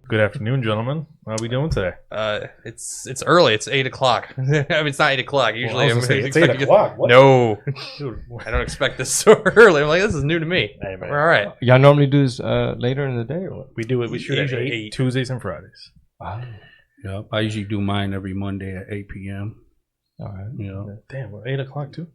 Good afternoon, gentlemen. How are we doing today? It's early. It's 8 o'clock. I mean, it's not 8 o'clock. Usually, it's 8 o'clock. What? No, dude, I don't expect this so early. I'm like, this is new to me. Hey, man. We're all right. Y'all normally do this later in the day, or what? We do it. We shoot at Usually 8 8. Tuesdays and Fridays. Wow. Yep, I usually do mine every Monday at 8 p.m. All right. You know, Damn, 8 o'clock too?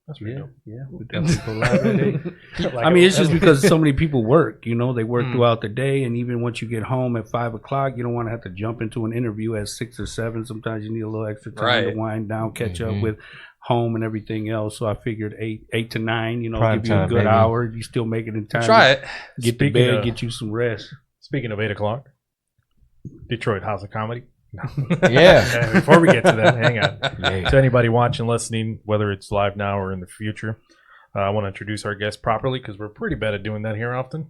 That's pretty dope. yeah, we definitely go live at 8. I mean, it's just because so many people work. You know, they work throughout the day, and even once you get home at 5 o'clock, you don't want to have to jump into an interview at 6 or 7. Sometimes you need a little extra time to wind down, catch up with home and everything else. So I figured 8 to 9. You know, Prime give you a time, good baby. hour. You still make it in time. Try it. Get to bed, get you some rest. Speaking of 8 o'clock, Detroit House of Comedy. Yeah. Before we get to that, hang on. To anybody watching, listening, whether it's live now or in the future, I want to introduce our guest properly because we're pretty bad at doing that here often.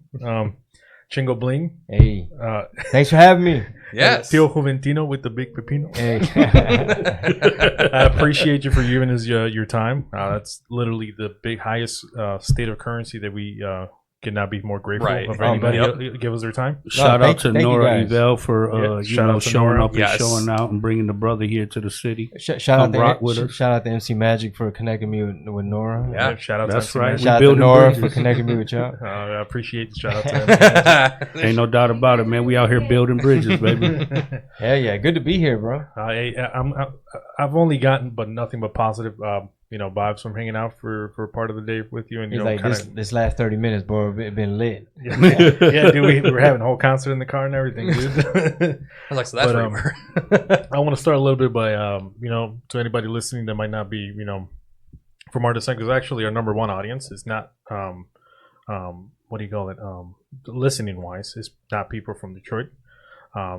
Chingo Bling. Hey. Thanks for having me. Yes. Tio Juventino with the big pepino. Hey. I appreciate you for giving us your time. That's literally the highest state of currency that we cannot be more grateful of anybody give us their time. Shout out to thank Nora you guys. Evel for showing Nora. up and showing out and bringing the brother here to the city. Shout Come rock with us. shout out to MC Magic for connecting me with Nora. Yeah. Shout out That's to right. Shout out to building Nora bridges. for connecting me with y'all. I appreciate the shout out to him. Ain't no doubt about it, man. We out here building bridges, baby. Hell yeah. Good to be here, bro. I've only gotten but nothing but positive vibes from hanging out for part of the day with you, and He's like, this last 30 minutes, bro, it been lit. yeah, dude, we were having a whole concert in the car and everything, dude. I was like, so that's where you were. I want to start a little bit by to anybody listening that might not be from our descent, because actually our number one audience is not what do you call it, listening wise, is not people from Detroit.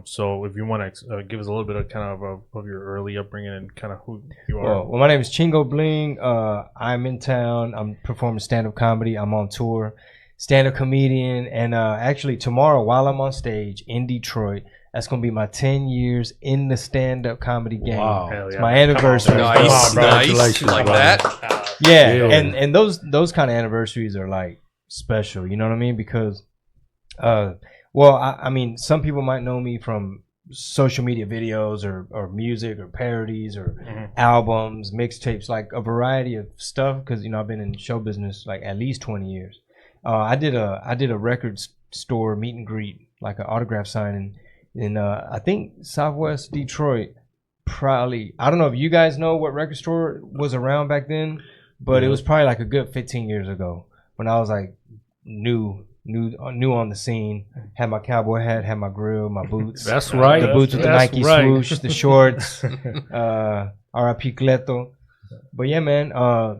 So if you want to give us a little bit of kind of your early upbringing and kind of who you are. Well, my name is Chingo Bling. I'm in town. I'm performing stand-up comedy. I'm on tour, stand-up comedian. And actually tomorrow, while I'm on stage in Detroit, that's going to be my 10 years in the stand-up comedy game. Wow. It's my anniversary. Nice. Congratulations, Like brother. that. Yeah, Yeah. and those kind of anniversaries are like special. You know what I mean? Because well, I mean, some people might know me from social media videos or music or parodies or albums, mixtapes, like a variety of stuff. Because I've been in show business like at least 20 years. I did a record store meet and greet, like an autograph signing in I think Southwest Detroit. Probably, I don't know if you guys know what record store was around back then, but it was probably like a good 15 years ago when I was like new on the scene. Had my cowboy hat, had my grill, my boots. That's right. The boots with the That's Nike right. swoosh, the shorts. R.I.P. Cleto. But yeah, man,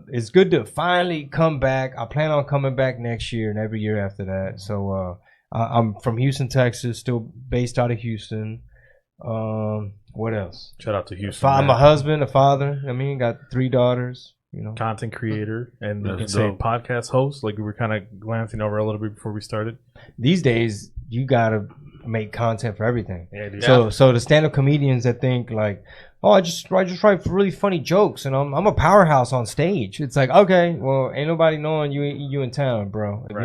it's good to finally come back. I plan on coming back next year and every year after that. So I'm from Houston, Texas, still based out of Houston. What else? Shout out to Houston. I'm a husband, a father. I mean, got 3 daughters. Content creator and you That's can say dope. podcast host, like we were kind of glancing over a little bit before we started. These days, you gotta make content for everything. Yeah, dude. So the stand-up comedians that think like, oh, I just write really funny jokes and I'm a powerhouse on stage. It's like, okay, well, ain't nobody knowing you in town, bro. If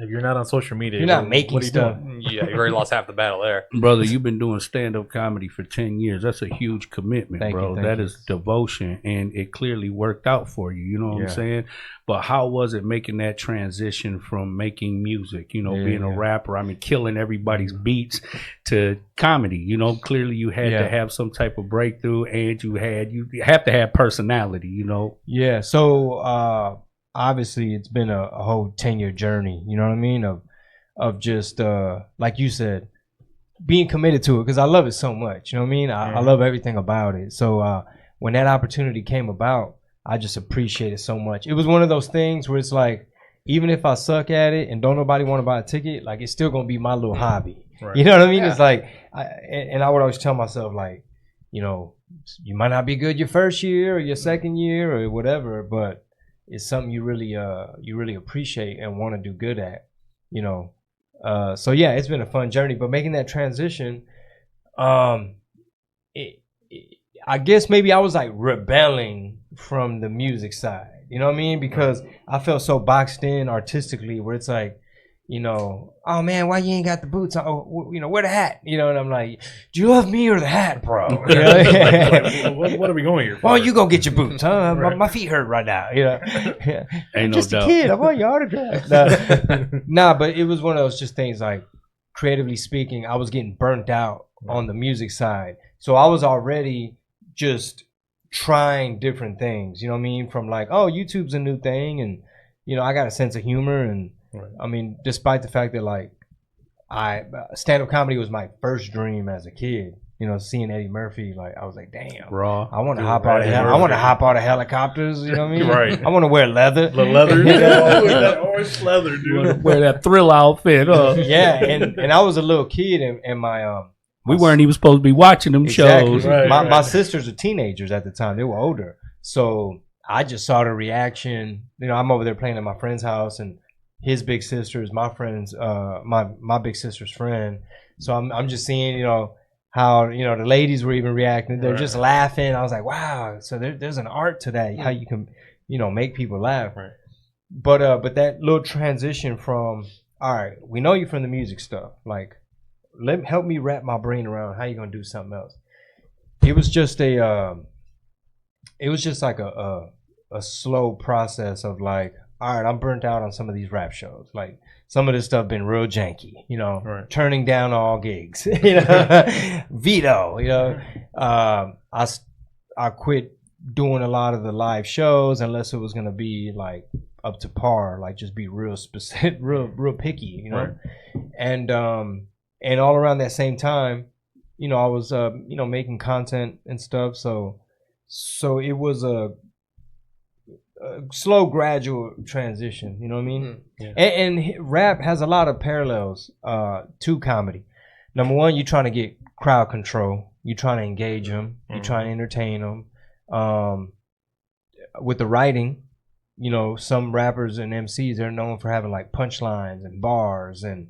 you're not on social media, you're not making what are you stuff. doing? Yeah, you already lost half the battle there. Brother, you've been doing stand-up comedy for 10 years. That's a huge commitment, Thank bro. you. That is devotion, and it clearly worked out for you. You know what I'm Yeah. saying? But how was it making that transition from making music, being a rapper, I mean, killing everybody's beats, to comedy? Clearly you had to have some type of breakthrough, and you have to have personality, Yeah. So obviously it's been a whole 10-year journey. You know what I mean? Of just like you said, being committed to it because I love it so much. You know what I mean? I love everything about it. So when that opportunity came about, I just appreciate it so much. It was one of those things where it's like, even if I suck at it and don't nobody want to buy a ticket, like it's still gonna be my little hobby. Right. You know what I mean? Yeah. It's like, I would always tell myself like, you might not be good your first year or your second year or whatever, but it's something you really appreciate and want to do good at. So yeah, it's been a fun journey. But making that transition, I guess maybe I was like rebelling from the music side. You know what I mean? Because I felt so boxed in artistically where it's like, you know, oh man, why you ain't got the boots on? Oh, you know, wear the hat. You know, and I'm like, do you love me or the hat, bro? You know? what are we going here for? Well, you go get your boots, huh? My feet hurt right now. You know, Ain't just no a doubt. kid. I want your autograph. Nah, but it was one of those just things like, creatively speaking, I was getting burnt out on the music side, so I was already just trying different things. You know what I mean? From like, oh, YouTube's a new thing, and you know, I got a sense of humor and. Right. I mean, despite the fact that like stand-up comedy was my first dream as a kid. You know, seeing Eddie Murphy, like I was like, damn, raw. I want to hop out of I want to hop out of helicopters. You know what I mean? Right. I want to wear leather. The leather, that orange leather, dude. Wear that Thriller outfit. Yeah, and I was a little kid, and my we weren't even supposed to be watching them shows. Right, my sisters were teenagers at the time; they were older, so I just saw the reaction. You know, I'm over there playing at my friend's house, and his big sister is my friend's, my big sister's friend. So I'm just seeing, you know, how, you know, the ladies were even reacting. They're just laughing. I was like, wow. So there's an art to that, how you can, you know, make people laugh. Right. But that little transition from, all right, we know you from the music stuff. Like, help me wrap my brain around how you gonna do something else. It was just like a slow process of like, all right, I'm burnt out on some of these rap shows. Like some of this stuff been real janky, you know, turning down all gigs, you know, veto, you know. I quit doing a lot of the live shows unless it was gonna be like up to par, like just be real specific, real picky, you know. And all around that same time, you know, I was you know, making content and stuff. So it was a slow, gradual transition. You know what I mean? Yeah. And rap has a lot of parallels to comedy. Number one, you're trying to get crowd control. You're trying to engage them. You're trying to entertain them. With the writing, you know, some rappers and MCs, they're known for having like punchlines and bars and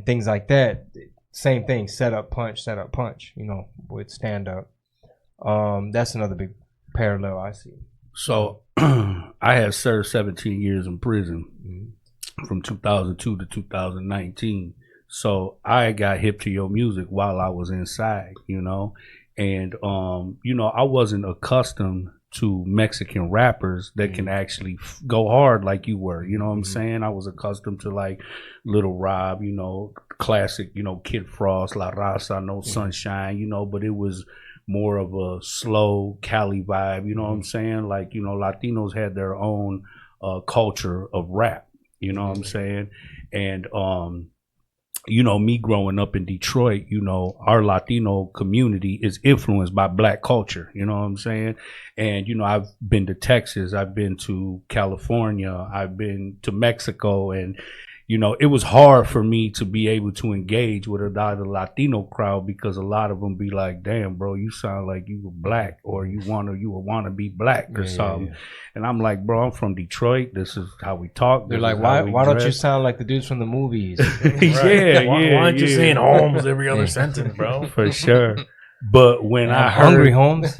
things like that. Same thing, set up, punch, you know, with stand up. That's another big parallel I see. So I had served 17 years in prison from 2002 to 2019. So I got hip to your music while I was inside, you know, and, you know, I wasn't accustomed to Mexican rappers that can actually go hard like you were, you know what I'm saying? I was accustomed to like Little Rob, you know, classic, you know, Kid Frost, La Raza, No Sunshine, you know, but it was more of a slow Cali vibe, you know what I'm saying? Like, you know, Latinos had their own culture of rap, you know what I'm saying? And, you know, me growing up in Detroit, you know, our Latino community is influenced by black culture, you know what I'm saying? And, you know, I've been to Texas, I've been to California, I've been to Mexico, and, you know, it was hard for me to be able to engage with a lot of the Latino crowd because a lot of them be like, damn, bro, you sound like you were black or you want to be black or something. Yeah. And I'm like, bro, I'm from Detroit. This is how we talk. They're like, why don't you sound like the dudes from the movies? Why aren't you saying Holmes every other sentence, bro? For sure. But when I heard Hungry Holmes,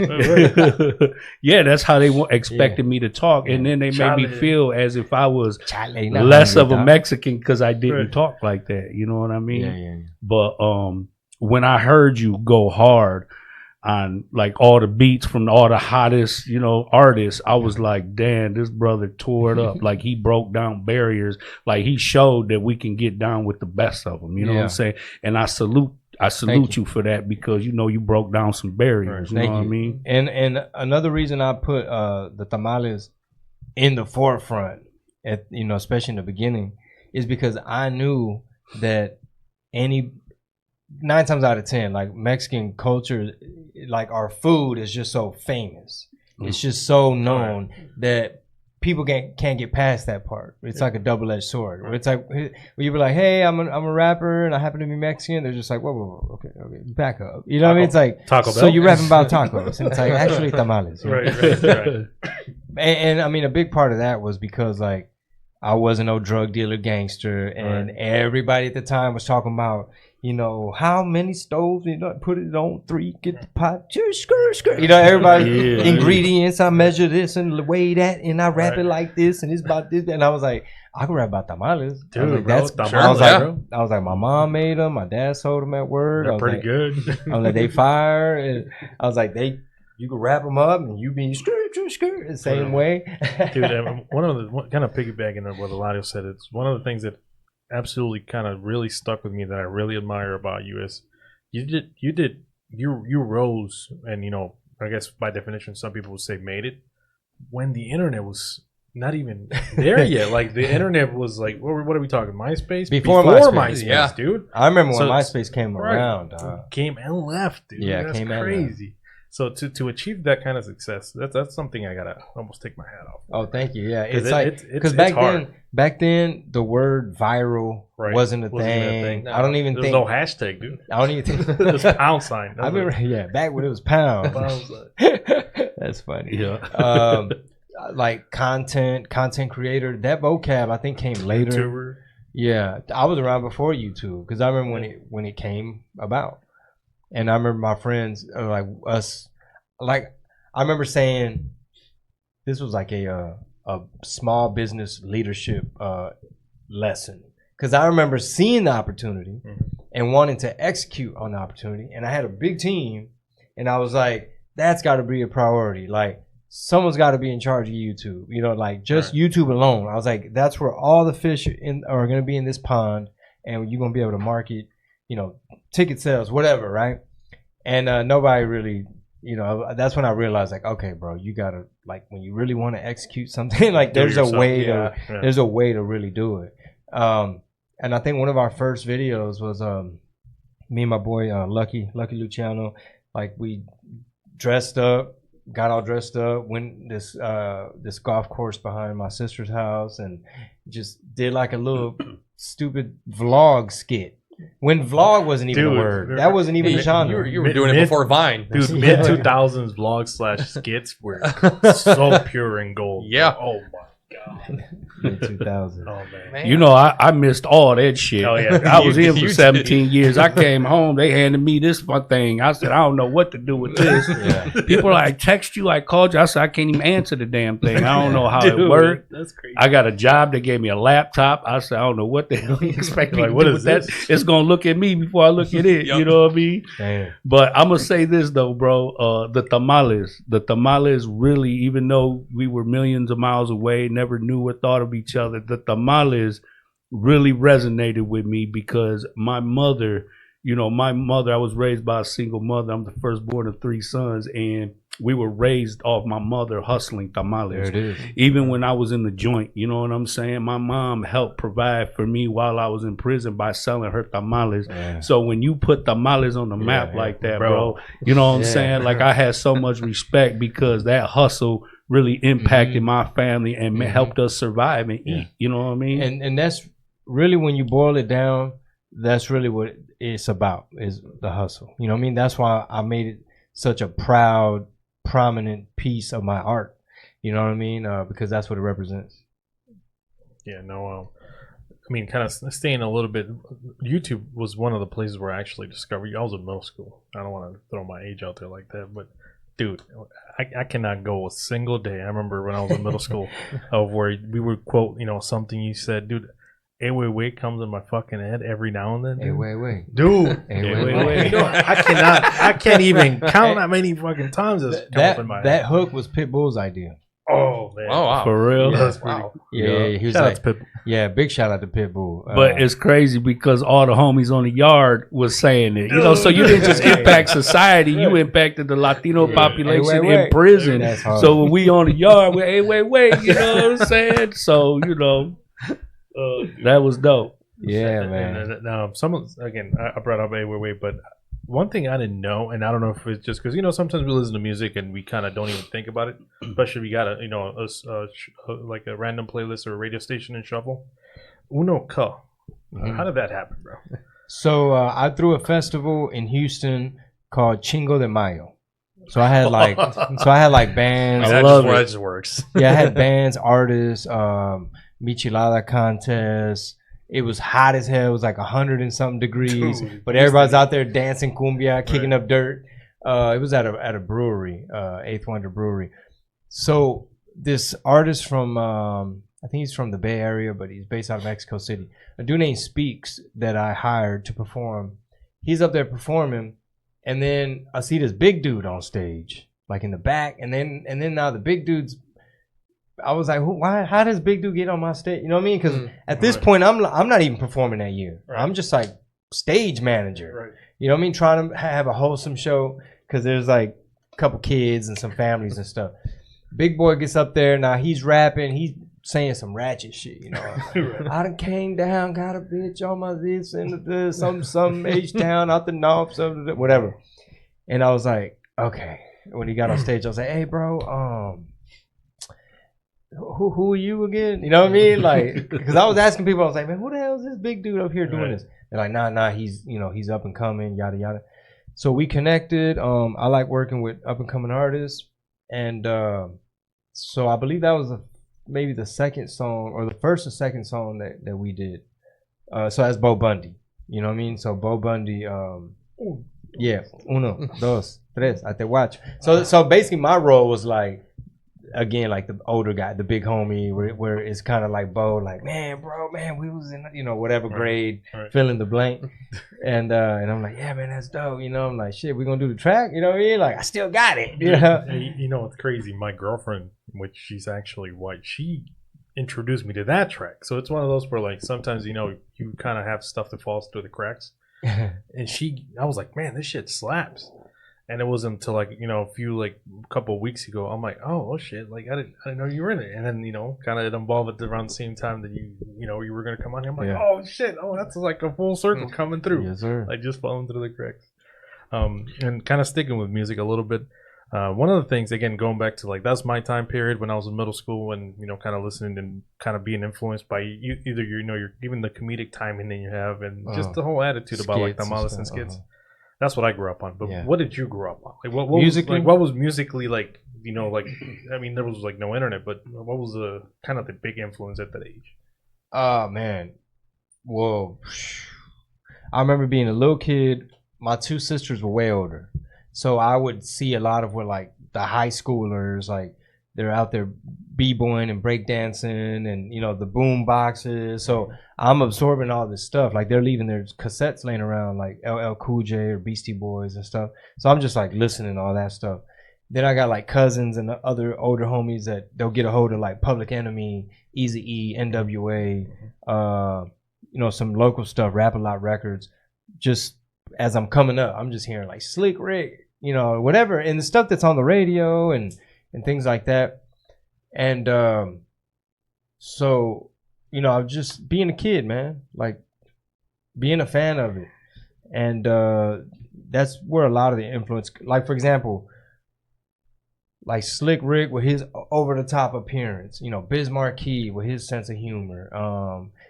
yeah, that's how they expected me to talk, and then they made me feel as if I was less of a Mexican because I didn't talk like that. You know what I mean? Yeah. But when I heard you go hard on like all the beats from all the hottest, you know, artists, I was like, damn, this brother tore it up. Like he broke down barriers. Like he showed that we can get down with the best of them. You know what I'm saying? And I salute you for that because, you know, you broke down some barriers. You know what I mean? And another reason I put the tamales in the forefront, at, you know, especially in the beginning, is because I knew that 9 times out of 10, like Mexican culture, like our food is just so famous. It's just so known that people can't get past that part. It's like a double-edged sword. It's like when you be like, "Hey, I'm a rapper and I happen to be Mexican." They're just like, "Whoa, okay, back up." You know what I mean? It's like Taco Bell. So you rapping about tacos, and it's like actually tamales. Right. And I mean, a big part of that was because like I wasn't no drug dealer gangster, and everybody at the time was talking about, you know, how many stoves, you know, put it on 3, get the pot, skirt. You know, everybody, ingredients, I measure this and weigh that, and I wrap it like this, and it's about this. And I was like, I can rap about tamales. Dude, I bro, was like, my mom made them, my dad sold them at Word. They're pretty good. I was like, they fire. And I was like, you can wrap them up, and you be skirt the same way. Dude, kind of piggybacking on what Eladio said, it's one of the things that absolutely kind of really stuck with me that I really admire about you is you rose, and you know, I guess by definition some people would say made it when the internet was not even there yet. Like the internet was like, what are we talking, MySpace? Before MySpace, dude. I remember when MySpace came around. Came and left, dude. Yeah, that's crazy. So to achieve that kind wasn't that's something I gotta almost take my hat off. Oh, thank you. Yeah, it's because back then the word viral wasn't a thing. No, I don't even think there was no hashtag, dude. I don't even think it was pound sign. I remember, back when it was pound. That's funny. Yeah. Like content creator, that vocab I think came later. YouTuber. Yeah, I was around before YouTube because I remember when it came about. And I remember my friends, I remember saying, this was like a small business leadership lesson. Because I remember seeing the opportunity and wanting to execute on the opportunity. And I had a big team, and I was like, that's got to be a priority. Like, someone's got to be in charge of YouTube. You know, like just YouTube alone. I was like, that's where all the fish are going to be in this pond, and you're going to be able to market, you know, ticket sales, whatever, right? And nobody really, you know, that's when I realized, like, okay, bro, you gotta, like, when you really want to execute something, like, there's a way to really do it. And I think one of our first videos was me and my boy Lucky Luciano, like, we got all dressed up, went this golf course behind my sister's house, and just did like a little stupid vlog skit. When vlog wasn't even a word. That wasn't even a genre. You were doing it before Vine. Dude, mid-2000s vlog / skits were so pure and gold. Yeah. Oh, my God. Mid-2000s. Oh, man. You know, I missed all that shit. Oh, yeah. I was in for 17 years. I came home. They handed me this thing. I said, I don't know what to do with this. People like, text you, I called you. I said, I can't even answer the damn thing. I don't know how it worked. That's crazy. I got a job. They gave me a laptop. I said, I don't know what the hell you expect me to do with that. It's going to look at me before I look at it. You know what I mean? Damn. But I'm going to say this, though, bro. The tamales really, even though we were millions of miles away, never knew or thought of each other, the tamales really resonated with me because my mother, I was raised by a single mother. I'm the firstborn of 3 sons, and we were raised off my mother hustling tamales. There it is. Even when I was in the joint, you know what I'm saying? My mom helped provide for me while I was in prison by selling her tamales. Yeah. So when you put tamales on the map like that, bro, you know what I'm saying? Like, I had so much respect because that hustle really impacted my family and helped us survive and eat. You know what I mean? And that's really, when you boil it down, that's really what it's about, is the hustle. You know what I mean? That's why I made it such a proud, prominent piece of my art. You know what I mean? Because that's what it represents. Yeah, no, I mean, kind of staying a little bit, YouTube was one of the places where I actually discovered you. I was in middle school. I don't want to throw my age out there like that, but dude, I cannot go a single day. I remember when I was in middle school of where we would quote, something you said, dude. Hey, wait comes in my fucking head every now and then. Dude. Hey, wait. Dude. Hey, wait. I can't even count how many fucking times it's come up in my head. That hook was Pitbull's idea. Oh, man. Oh, wow. For real? Yeah, wow. Yeah, he was shout like, out to Pitbull. Yeah, big shout out to Pitbull. But it's crazy because all the homies on the yard was saying it. So you didn't just impact society, you impacted the Latino population in prison. So when we on the yard, we wait, you know what I'm saying? So, that was dope. Yeah, man. Now, I brought up wait, but one thing I didn't know, and I don't know if it's just because sometimes we listen to music and we kind of don't even think about it, especially if you got like a random playlist or a radio station and shuffle. Uno Ka. How did that happen, bro? So I threw a festival in Houston called Chingo de Mayo. So I had like bands. I That love just, it. that just works. Yeah, I had bands, artists, Michelada contest. It was hot as hell. It was like 100 and something degrees, Dude, but everybody's out there dancing cumbia, kicking up dirt. It was at a brewery, Eighth Wonder Brewery. So this artist from I think he's from the Bay Area, but he's based out of Mexico City. A dude named Speaks that I hired to perform. He's up there performing, and then I see this big dude on stage, like in the back, and then now the big dude's. I was like, why? How does big dude get on my stage? You know what I mean? Because at this point, I'm not even performing that year. Right. I'm just like stage manager. Right. You know what I mean? Trying to have a wholesome show because there's like a couple kids and some families and stuff. Big boy gets up there. Now he's rapping. He's saying some ratchet shit, you know. I done came down, got a bitch on my this and this, some H-Town out the north, something, whatever. And I was like, okay. When he got on stage, I was like, hey, bro, who are you again? You know what I mean? Like, because I was asking people, I was like, man, who the hell is this big dude up here doing this? They're like, nah, he's up and coming, yada yada. So we connected. I like working with up and coming artists, and so I believe that was maybe the second song or the first or second song that we did. So that's Bo Bundy. You know what I mean? So Bo Bundy. Yeah, uno, dos, tres. I te watch. So basically, my role was like. Again, like the older guy, the big homie, where it's kind of like Bo, like, man, we was in, whatever grade, fill in the blank. And I'm like, yeah, man, that's dope. I'm like, shit, we gonna do the track? You know what I mean? Like, I still got it. You know what's crazy? My girlfriend, which she's actually white, she introduced me to that track. So it's one of those where, like, sometimes, you kind of have stuff that falls through the cracks. And I was like, man, this shit slaps. And it wasn't until a couple of weeks ago, I'm like, oh shit, like I didn't know you were in it. And then kind of it evolved around the same time that you were gonna come on here. I'm like, oh shit, that's like a full circle coming through. Yes, sir. Like just falling through the cracks. And kind of sticking with music a little bit. One of the things, again, going back to like that's my time period when I was in middle school and kind of listening and kind of being influenced by either you're even the comedic timing that you have and just the whole attitude about like the Malas and skits. That's what I grew up on. But what did you grow up on? Like what musically? What was musically like? I mean, there was like no internet, but what was the kind of the big influence at that age? Man, whoa! I remember being a little kid. My two sisters were way older, so I would see a lot of what like the high schoolers like they're out there b-boying and breakdancing and the boom boxes. So I'm absorbing all this stuff. Like they're leaving their cassettes laying around like LL Cool J or Beastie Boys and stuff. So I'm just like listening to all that stuff. Then I got like cousins and other older homies that they'll get a hold of like Public Enemy, Eazy-E, NWA, some local stuff, Rap-A-Lot Records. Just as I'm coming up, I'm just hearing like Slick Rick, whatever, and the stuff that's on the radio and things like that. And so I'm just being a kid, man, like being a fan of it. And that's where a lot of the influence, like for example, like Slick Rick with his over the top appearance, Biz Markie with his sense of humor,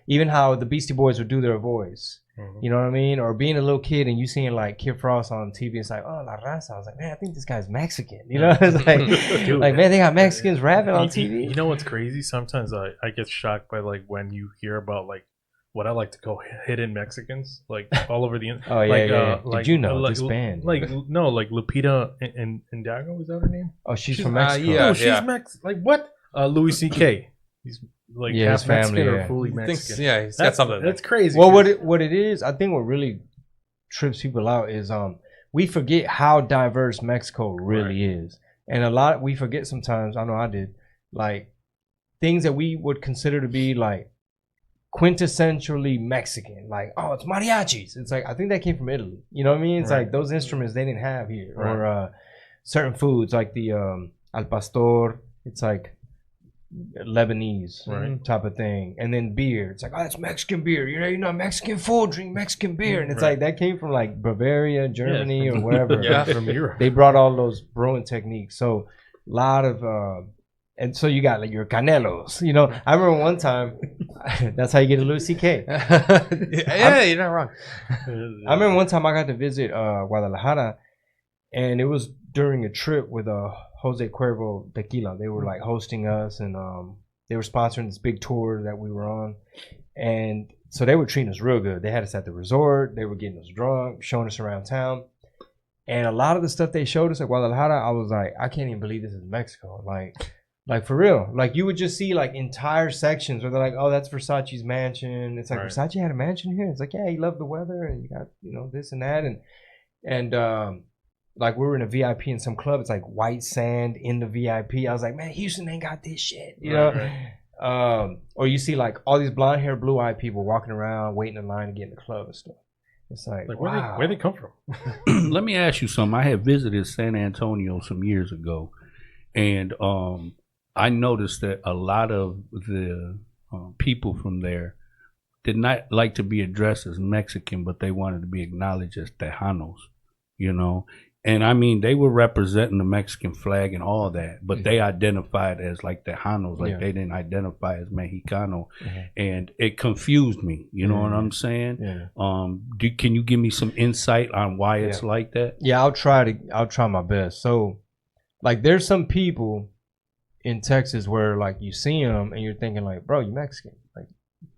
even how the Beastie Boys would do their voice. You know what I mean? Or being a little kid and you seeing like Kid Frost on TV, it's like, oh, La Raza. I was like, man, I think this guy's Mexican. It's like, Dude, like, man, they got Mexicans rapping on TV. You know what's crazy? Sometimes I get shocked by like when you hear about like what I like to call hidden Mexicans, like all over the internet. Oh, yeah, yeah. Did you know this band? Like Lupita Nyong'o, is that her name? Oh, she's from Mexico. No, she's Mexican. Like what? Louis C.K. He's like half Mexican or fully Mexican. He's got something. That's crazy. Well, what it is, I think what really trips people out is we forget how diverse Mexico really is. And we forget sometimes, I know I did, like things that we would consider to be like quintessentially Mexican, like, oh, it's mariachis. It's like, I think that came from Italy. You know what I mean? It's like those instruments they didn't have here. Or certain foods like the al pastor, it's like Lebanese type of thing. And then beer, it's like, oh, that's Mexican beer. Mexican food, drink Mexican beer. And it's like that came from like Bavaria, Germany, or wherever. From Europe. They brought all those brewing techniques. So a lot of and so you got like your canelos. I remember one time that's how you get a Louis C.K. Yeah, you're not wrong. I remember one time I got to visit Guadalajara, and it was during a trip with Jose Cuervo Tequila. They were like hosting us, and they were sponsoring this big tour that we were on, and so they were treating us real good. They had us at the resort. They were getting us drunk, showing us around town. And a lot of the stuff they showed us at Guadalajara, I was like, I can't even believe this is Mexico. Like for real. Like you would just see like entire sections where they're like, oh, that's Versace's mansion. It's like, right. Versace had a mansion here. It's like, yeah, he loved the weather and you got, this and that. And like we were in a VIP in some club. It's like white sand in the VIP. I was like, man, Houston ain't got this shit, you know? Right. Or you see like all these blonde hair, blue eyed people walking around waiting in line to get in the club and stuff. It's like wow. Where they come from? Let me ask you something. I had visited San Antonio some years ago, and I noticed that a lot of the people from there did not like to be addressed as Mexican, but they wanted to be acknowledged as Tejanos, And I mean, they were representing the Mexican flag and all that, but they identified as like Tejanos, like they didn't identify as Mexicano, and it confused me. You know what I'm saying? Yeah. Can you give me some insight on why it's like that? Yeah, I'll try my best. So, like, there's some people in Texas where like you see them and you're thinking like, bro, you Mexican, like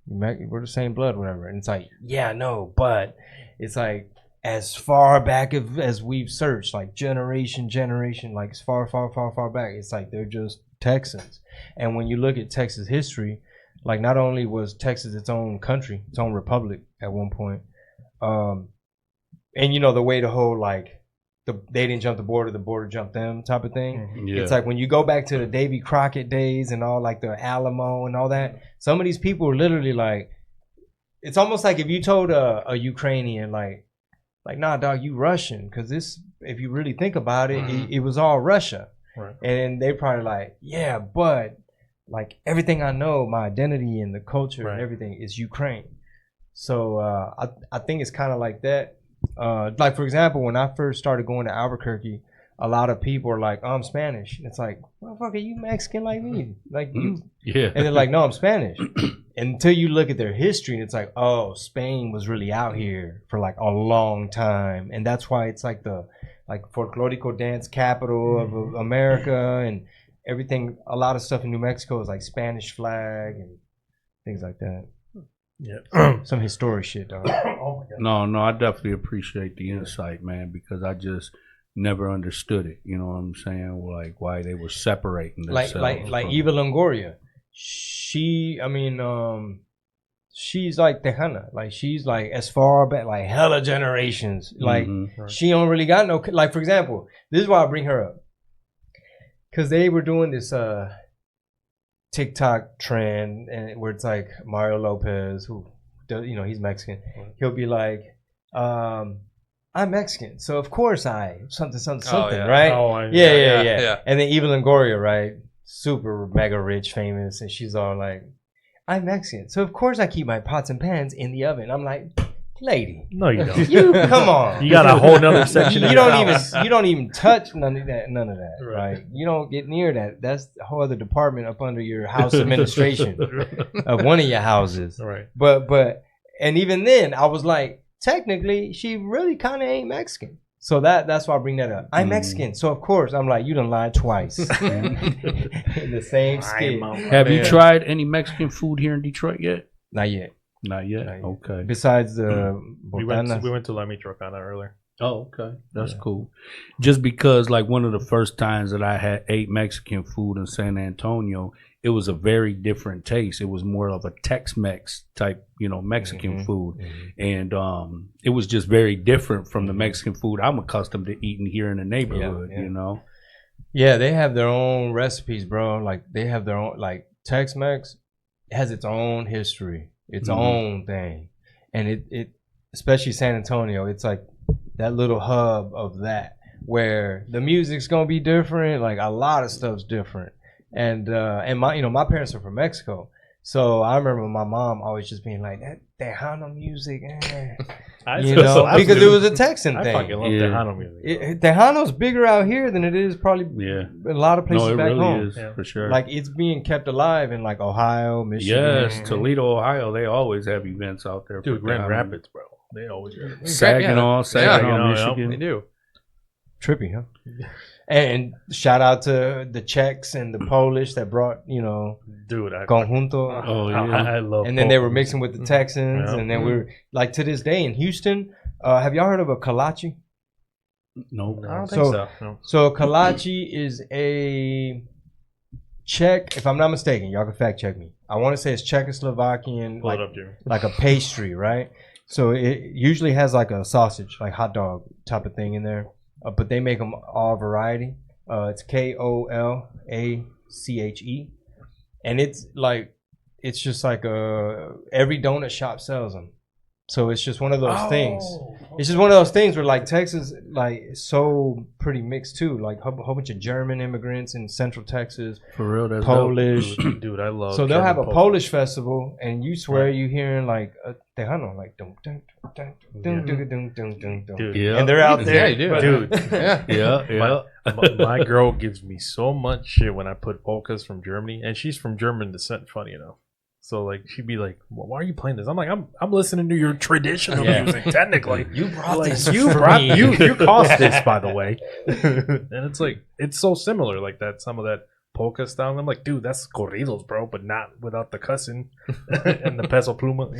we're the same blood, whatever, and it's like, yeah, no, but it's like. As far back as we've searched, like generation, like as far back, it's like they're just Texans. And when you look at Texas history, like not only was Texas its own country, its own republic at one point, and the way the whole like they didn't jump the border jumped them type of thing. Yeah. It's like when you go back to the Davy Crockett days and all like the Alamo and all that, some of these people are literally like, it's almost like if you told a Ukrainian like, nah, dog, you Russian. Because this, if you really think about it, it was all Russia. Right. And they probably like, yeah, but like everything I know, my identity and the culture and everything is Ukraine. So I think it's kind of like that. Like, for example, when I first started going to Albuquerque, a lot of people are like, oh, I'm Spanish. And it's like, motherfucker, you Mexican like me? Like you. Yeah. And they're like, no, I'm Spanish. Until you look at their history, and it's like, oh, Spain was really out here for like a long time. And that's why it's like the folklorico dance capital of America and everything. A lot of stuff in New Mexico is like Spanish flag and things like that. Yeah. Some historic shit, dog. Oh my God. No, I definitely appreciate the insight, man, because I just never understood it. You know what I'm saying? Like why they were separating themselves. Like Eva Longoria. She's like Tejana. Like she's like as far back, like hella generations. Like she don't really got no, like for example, this is why I bring her up. Cause they were doing this TikTok trend and where it's like Mario Lopez, who does, he's Mexican. He'll be like, I'm Mexican, so of course something, right? Oh, yeah. And then Eva Longoria, right? Super mega rich, famous, and she's all like, I'm Mexican, so of course I keep my pots and pans in the oven. I'm like, lady, no, you don't. You come on. You got a whole nother section. You don't even touch none of that, right? You don't get near that. That's a whole other department up under your house administration of one of your houses, right? But and even then, I was like, technically, she really kind of ain't Mexican. So that's why I bring that up. I'm Mexican, so of course I'm like, you done lied twice in the same skit. Have you tried any Mexican food here in Detroit yet? Not yet. Okay. Besides the we went to La Michoacana earlier. Oh, okay. That's cool. Just because, like, one of the first times that I ate Mexican food in San Antonio, it was a very different taste. It was more of a Tex-Mex type, Mexican food. And it was just very different from the Mexican food I'm accustomed to eating here in the neighborhood, Yeah, they have their own recipes, bro. Like, they have their own, like, Tex-Mex has its own history, its own thing. And it especially San Antonio, it's like that little hub of that where the music's going to be different. Like, a lot of stuff's different. And my parents are from Mexico, so I remember my mom always just being like, that Tejano music, because it was a Texan thing. I fucking love Tejano music. Tejano's bigger out here than it is probably a lot of places back home. Is, for sure. Like, it's being kept alive in like Ohio, Michigan. Yes, Toledo, Ohio, they always have events out there. Dude, Grand Rapids, bro. They always have Saginaw, Michigan. They do. Trippy, huh? And shout out to the Czechs and the Polish that brought, dude, conjunto. Oh yeah. I love. And then they were mixing with the Texans, Yeah. and then we were like to this day in Houston. Have y'all heard of a kolache? No. I don't think so. No. So a kolache is a Czech, if I'm not mistaken. Y'all can fact check me. I want to say it's Czechoslovakian, Pull it up, Jeremy. like a pastry, right? So it usually has like a sausage, like hot dog type of thing in there. But they make them all variety. It's Kolache, and it's just like every donut shop sells them. So it's just one of those things. It's just one of those things where like Texas, like is so pretty mixed too. Like a whole bunch of German immigrants in Central Texas, For real, that's Polish. Dude, I love. So they'll have a German Polish festival, and you swear you hearing like Tejano, like dum dum dum dum dum dum dum dum dum. Dude, Yeah. And they're out there, Yeah, you do. dude. Yeah. Yeah. My girl gives me so much shit when I put polkas from Germany, and she's from German descent. Funny enough. So like she'd be like, well, "Why are you playing this?" I'm like, "I'm listening to your traditional music. Technically, You brought like this. you for brought me. you caused this, by the way." And it's like it's so similar, like that some of that polka style. And I'm like, dude, that's corridos, bro, but not without the cussing and the peso pluma,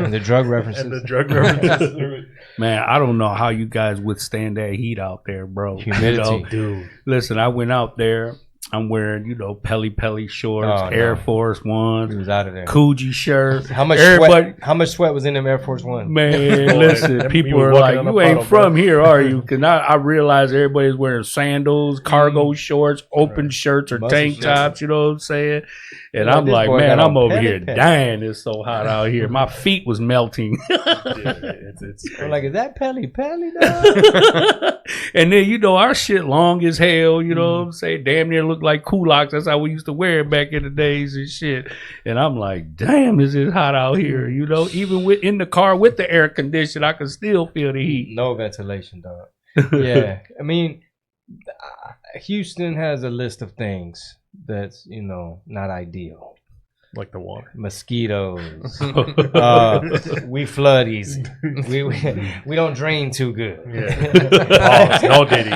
and the drug references. and the drug references. Man, I don't know how you guys withstand that heat out there, bro. Humidity. Dude. Listen, I went out there. I'm wearing, Pelly shorts, Oh, no. Air Force He Ones, was out of there. Coogee shirt. How much Everybody- sweat? How much sweat was in them Air Force One? Man, Boy, listen, them people people are walking like, on a you ain't puddle, from bro." here, are you? Because I realize everybody's wearing sandals, cargo shorts, open shirts, or Muscle tank shirts. tops, you know what I'm saying? And Like, I'm this like, boy man, got I'm on over Pelly here Pelly. dying. It's so hot out here. My feet was melting. Dude, it's crazy. I'm like, is that Pelly dog? And then, our shit long as hell, you know what I'm saying? Damn near look like kulaks. That's how we used to wear it back in the days and shit. And I'm like, damn, is it hot out here? Even in the car with the air conditioner, I can still feel the heat. No ventilation, dog. Yeah, I mean, Houston has a list of things that's not ideal. like the water. Mosquitoes. We flood easy. We don't drain too good. Yeah. No Diddy.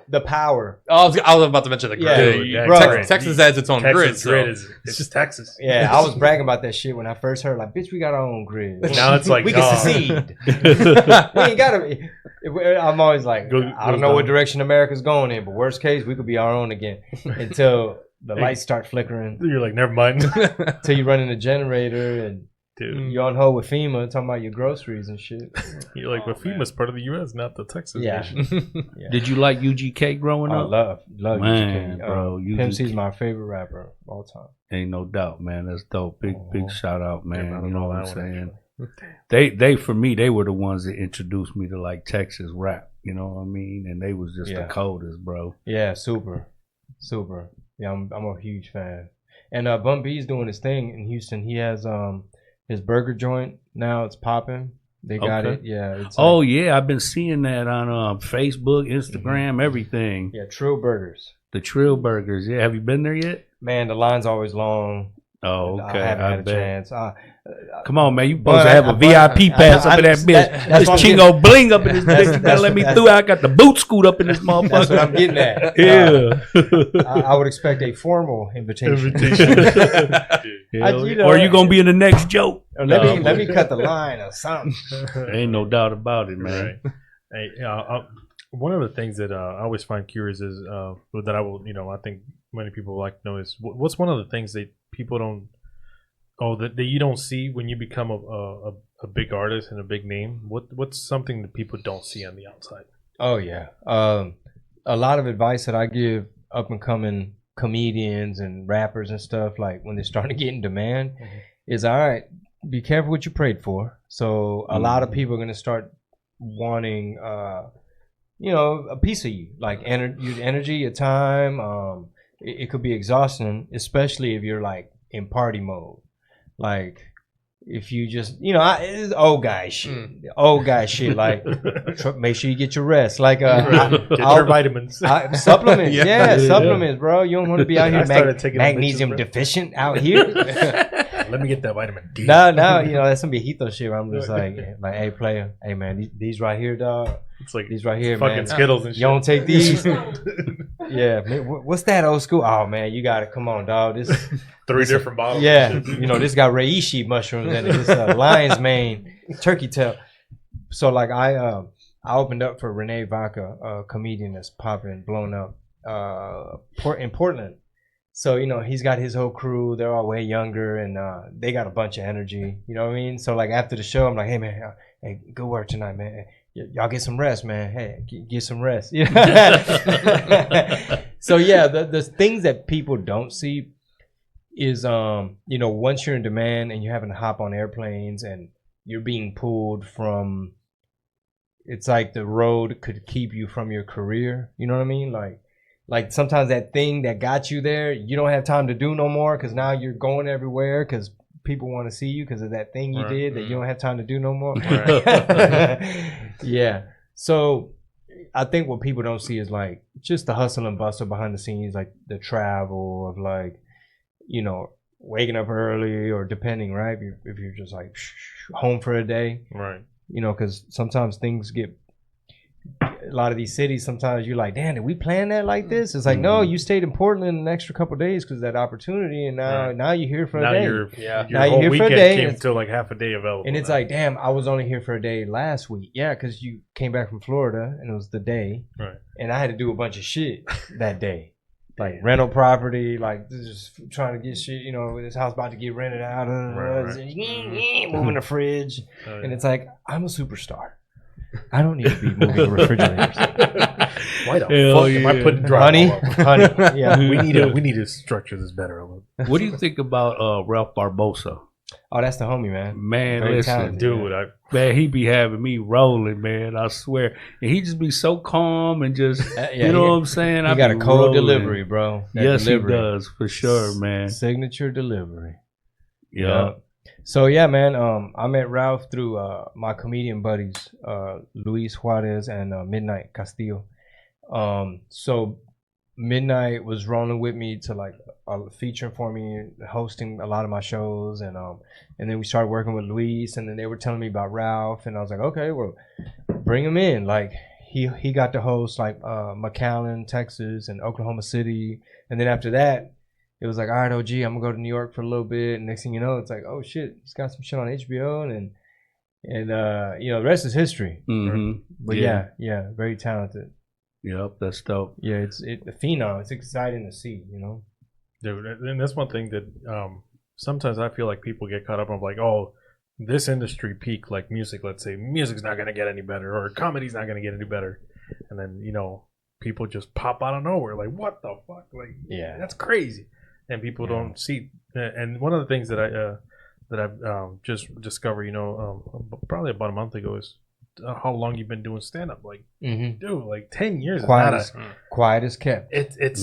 The power. I was about to mention the grid. Yeah, Dude, bro. Texas has its own grid. Texas So. grid is it's just Texas. Yeah, I was bragging about that shit when I first heard. Like, bitch, we got our own grid. Now it's like, we can nah. secede. We ain't gotta. I'm always like, Goes I don't know what down. direction America's going in, but worst case, we could be our own again until the lights start flickering. You're like, never mind. Until you run in the generator and Dude. you're on hold with FEMA talking about your groceries and shit. You're like, but FEMA's part of the U.S., not the Texas Yeah. nation. Did you like UGK growing I up? love Man, UGK. bro, Pimp C's UGK. my favorite rapper of all time. Ain't no doubt, man. That's dope. Big shout out, man. Yeah, I don't You know know what I'm that one, saying? They for me, they were the ones that introduced me to like Texas rap. You know what I mean? And they was just the Yeah. coldest, bro. Yeah, super. Yeah, I'm a huge fan. And Bun B's doing his thing in Houston. He has his burger joint now. It's popping. They got Okay. it. Yeah. It's Oh yeah, I've been seeing that on Facebook, Instagram, everything. yeah, Trill Burgers. The Trill Burgers. Yeah, have you been there yet? Man, the line's always long. Oh, okay. I haven't I had a bet. chance. Come on, man. You But supposed to have a VIP pass up in that bitch. that's This what I'm Chingo Bling up in this bitch. You That's- gotta let me that's- through. I got the boot scoot up in this That's what motherfucker. I'm getting at. Yeah. I would expect a formal invitation. Hell you yeah. know- Or are you gonna be in the next joke? Let me cut the line or something. Ain't no doubt about it, man. Right. Hey, one of the things that I always find curious is that I will, I think many people like to know is what's one of the things that people don't, that you don't see when you become a big artist and a big name. What's something that people don't see on the outside? Oh yeah. A lot of advice that I give up and coming comedians and rappers and stuff, like when they're starting to get in demand, is all right, be careful what you prayed for. So a lot of people are gonna start wanting a piece of you, like your energy, your time. It could be exhausting, especially if you're like in party mode. Like if you just, it's old guy shit. Old guy shit. Like make sure you get your rest. Like Get your vitamins. supplements. Yeah, supplements, bro. You don't want to be out here I started taking magnesium bitches, bro. deficient out here. Let me get that vitamin D. Now, that's some viejito shit where I'm just like, hey, player, hey, man, these right here, dog. It's like these right here, fucking man. Skittles and shit. You don't take these? Yeah, man, what's that old school? Oh, man, you got to come on, dog. This Three different bottles. Yeah, this got reishi mushrooms in it. It's lion's mane, turkey tail. So, like, I opened up for Renee Vaca, a comedian that's popping, blown up in Portland. So, he's got his whole crew. They're all way younger, and they got a bunch of energy. You know what I mean? So, like, after the show, I'm like, hey, man, hey, good work tonight, man. Y'all get some rest, man. Hey, get some rest. So, yeah, the things that people don't see is, once you're in demand and you're having to hop on airplanes and you're being pulled from, it's like the road could keep you from your career. You know what I mean? Like sometimes that thing that got you there, you don't have time to do no more because now you're going everywhere because people want to see you because of that thing you did that you don't have time to do no more. Right. Yeah. So I think what people don't see is like just the hustle and bustle behind the scenes, like the travel of like, waking up early or depending, right? If you're just like home for a day. Right. Because sometimes things get, a lot of these cities, sometimes you're like, damn, did we plan that like this? It's like, no, you stayed in Portland an extra couple of days because of that opportunity, and now you're here for a day. Your now whole you're here for a weekend day. came to like half a day available. And it's like, damn, I was only here for a day last week. Yeah, because you came back from Florida, and it was the day. Right. And I had to do a bunch of shit that day. Like rental property, like just trying to get shit, this house about to get rented out. Moving the fridge. And it's like, I'm a superstar. I don't need to be moving refrigerators. Why the fuck am I putting drywall up? Honey, yeah. We need to structure this better. What do you think about Ralph Barbosa? Oh, that's the homie, man. Man, Very listen, talented, dude. Man, he be having me rolling, man. I swear. And he just be so calm and just, you know what I'm saying? He got a cold delivery, bro. Yes, delivery. He does, for sure, man. Signature delivery. Yeah. So, yeah, man, I met Ralph through my comedian buddies, Luis Juarez and Midnight Castillo. So Midnight was rolling with me to like featuring for me, hosting a lot of my shows, and then we started working with Luis, and then they were telling me about Ralph, and I was like, okay, well, bring him in. Like he got to host like McAllen, Texas, and Oklahoma City, and then after that, it was like, all right, OG, I'm gonna go to New York for a little bit, and next thing you know, it's like, oh shit, he's got some shit on HBO, and the rest is history. Mm-hmm. But yeah, very talented. Yep, that's dope. Yeah, the phenom. It's exciting to see, Dude, and that's one thing that sometimes I feel like people get caught up on, like, oh, this industry peak, like music, let's say, music's not going to get any better, or comedy's not going to get any better. And then, people just pop out of nowhere, like, what the fuck? Like, yeah, that's crazy. And people don't see. And one of the things that I've just discovered, probably about a month ago is how long you've been doing stand-up. Like, dude, like 10 years quiet as kept. It's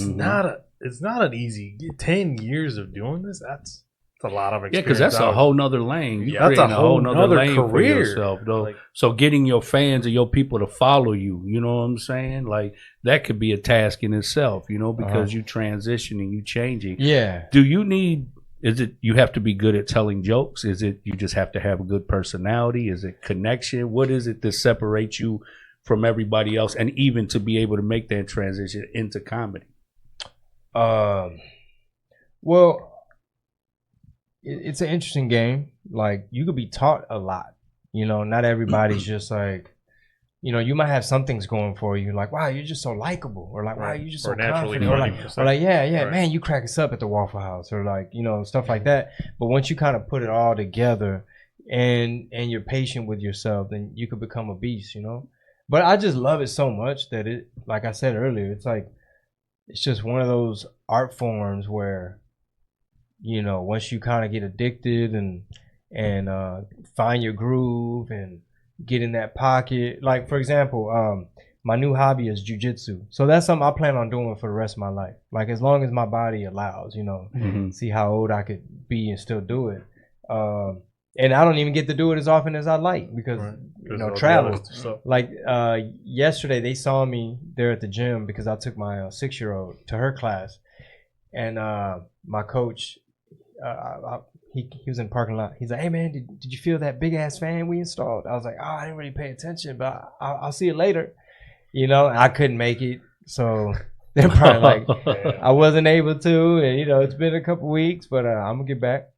not an easy 10 years of doing this. That's a lot of experience. Yeah, because that's a whole nother lane. That's a whole nother lane career for yourself, though. Like, so getting your fans or your people to follow you, you know what I'm saying? Like, that could be a task in itself, because you transitioning, you changing. Yeah. Do you need? Is it you have to be good at telling jokes? Is it you just have to have a good personality? Is it connection? What is it that separates you from everybody else, and even to be able to make that transition into comedy? Well, it's an interesting game. Like, you could be taught a lot. Not everybody's just like, you might have some things going for you, like, wow, you're just so likable, or like, wow, you're just so confident, or like, yeah, right, man, you crack us up at the Waffle House, or like, stuff like that. But once you kind of put it all together and you're patient with yourself, then you could become a beast, But I just love it so much that it, like I said earlier, it's like, it's just one of those art forms where, once you kind of get addicted and find your groove and get in that pocket. Like, for example, my new hobby is jiu-jitsu. So that's something I plan on doing for the rest of my life. Like, as long as my body allows, see how old I could be and still do it. And I don't even get to do it as often as I like because, travel. Like, yesterday they saw me there at the gym because I took my 6-year-old to her class. And my coach, he was in the parking lot. He's like, hey man, did you feel that big ass fan we installed? I was like, oh, I didn't really pay attention, but I'll see it later. You know, I couldn't make it, so they're probably like, I wasn't able to, and you know, it's been a couple weeks, but I'm gonna get back.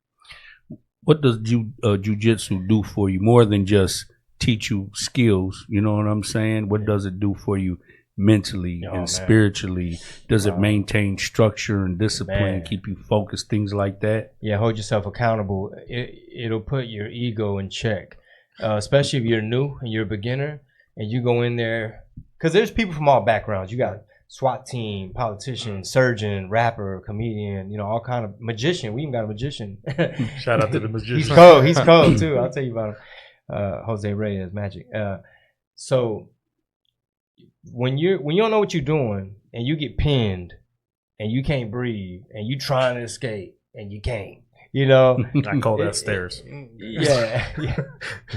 What does jiu-jitsu do for you more than just teach you skills? You know what I'm saying? What does it do for you mentally and spiritually? Does it maintain structure and discipline, keep you focused, things like that? Yeah, hold yourself accountable. It'll put your ego in check, especially if you're new and you're a beginner and you go in there. Because there's people from all backgrounds. You got SWAT team, politician, surgeon, rapper, comedian, you know, all kind of magician. We even got a magician. Shout out to the magician. He's cold too. I'll tell you about him. Jose Reyes, magic. So when you don't know what you're doing and you get pinned and you can't breathe and you trying to escape and you can't, you know. I call that stairs. Yeah.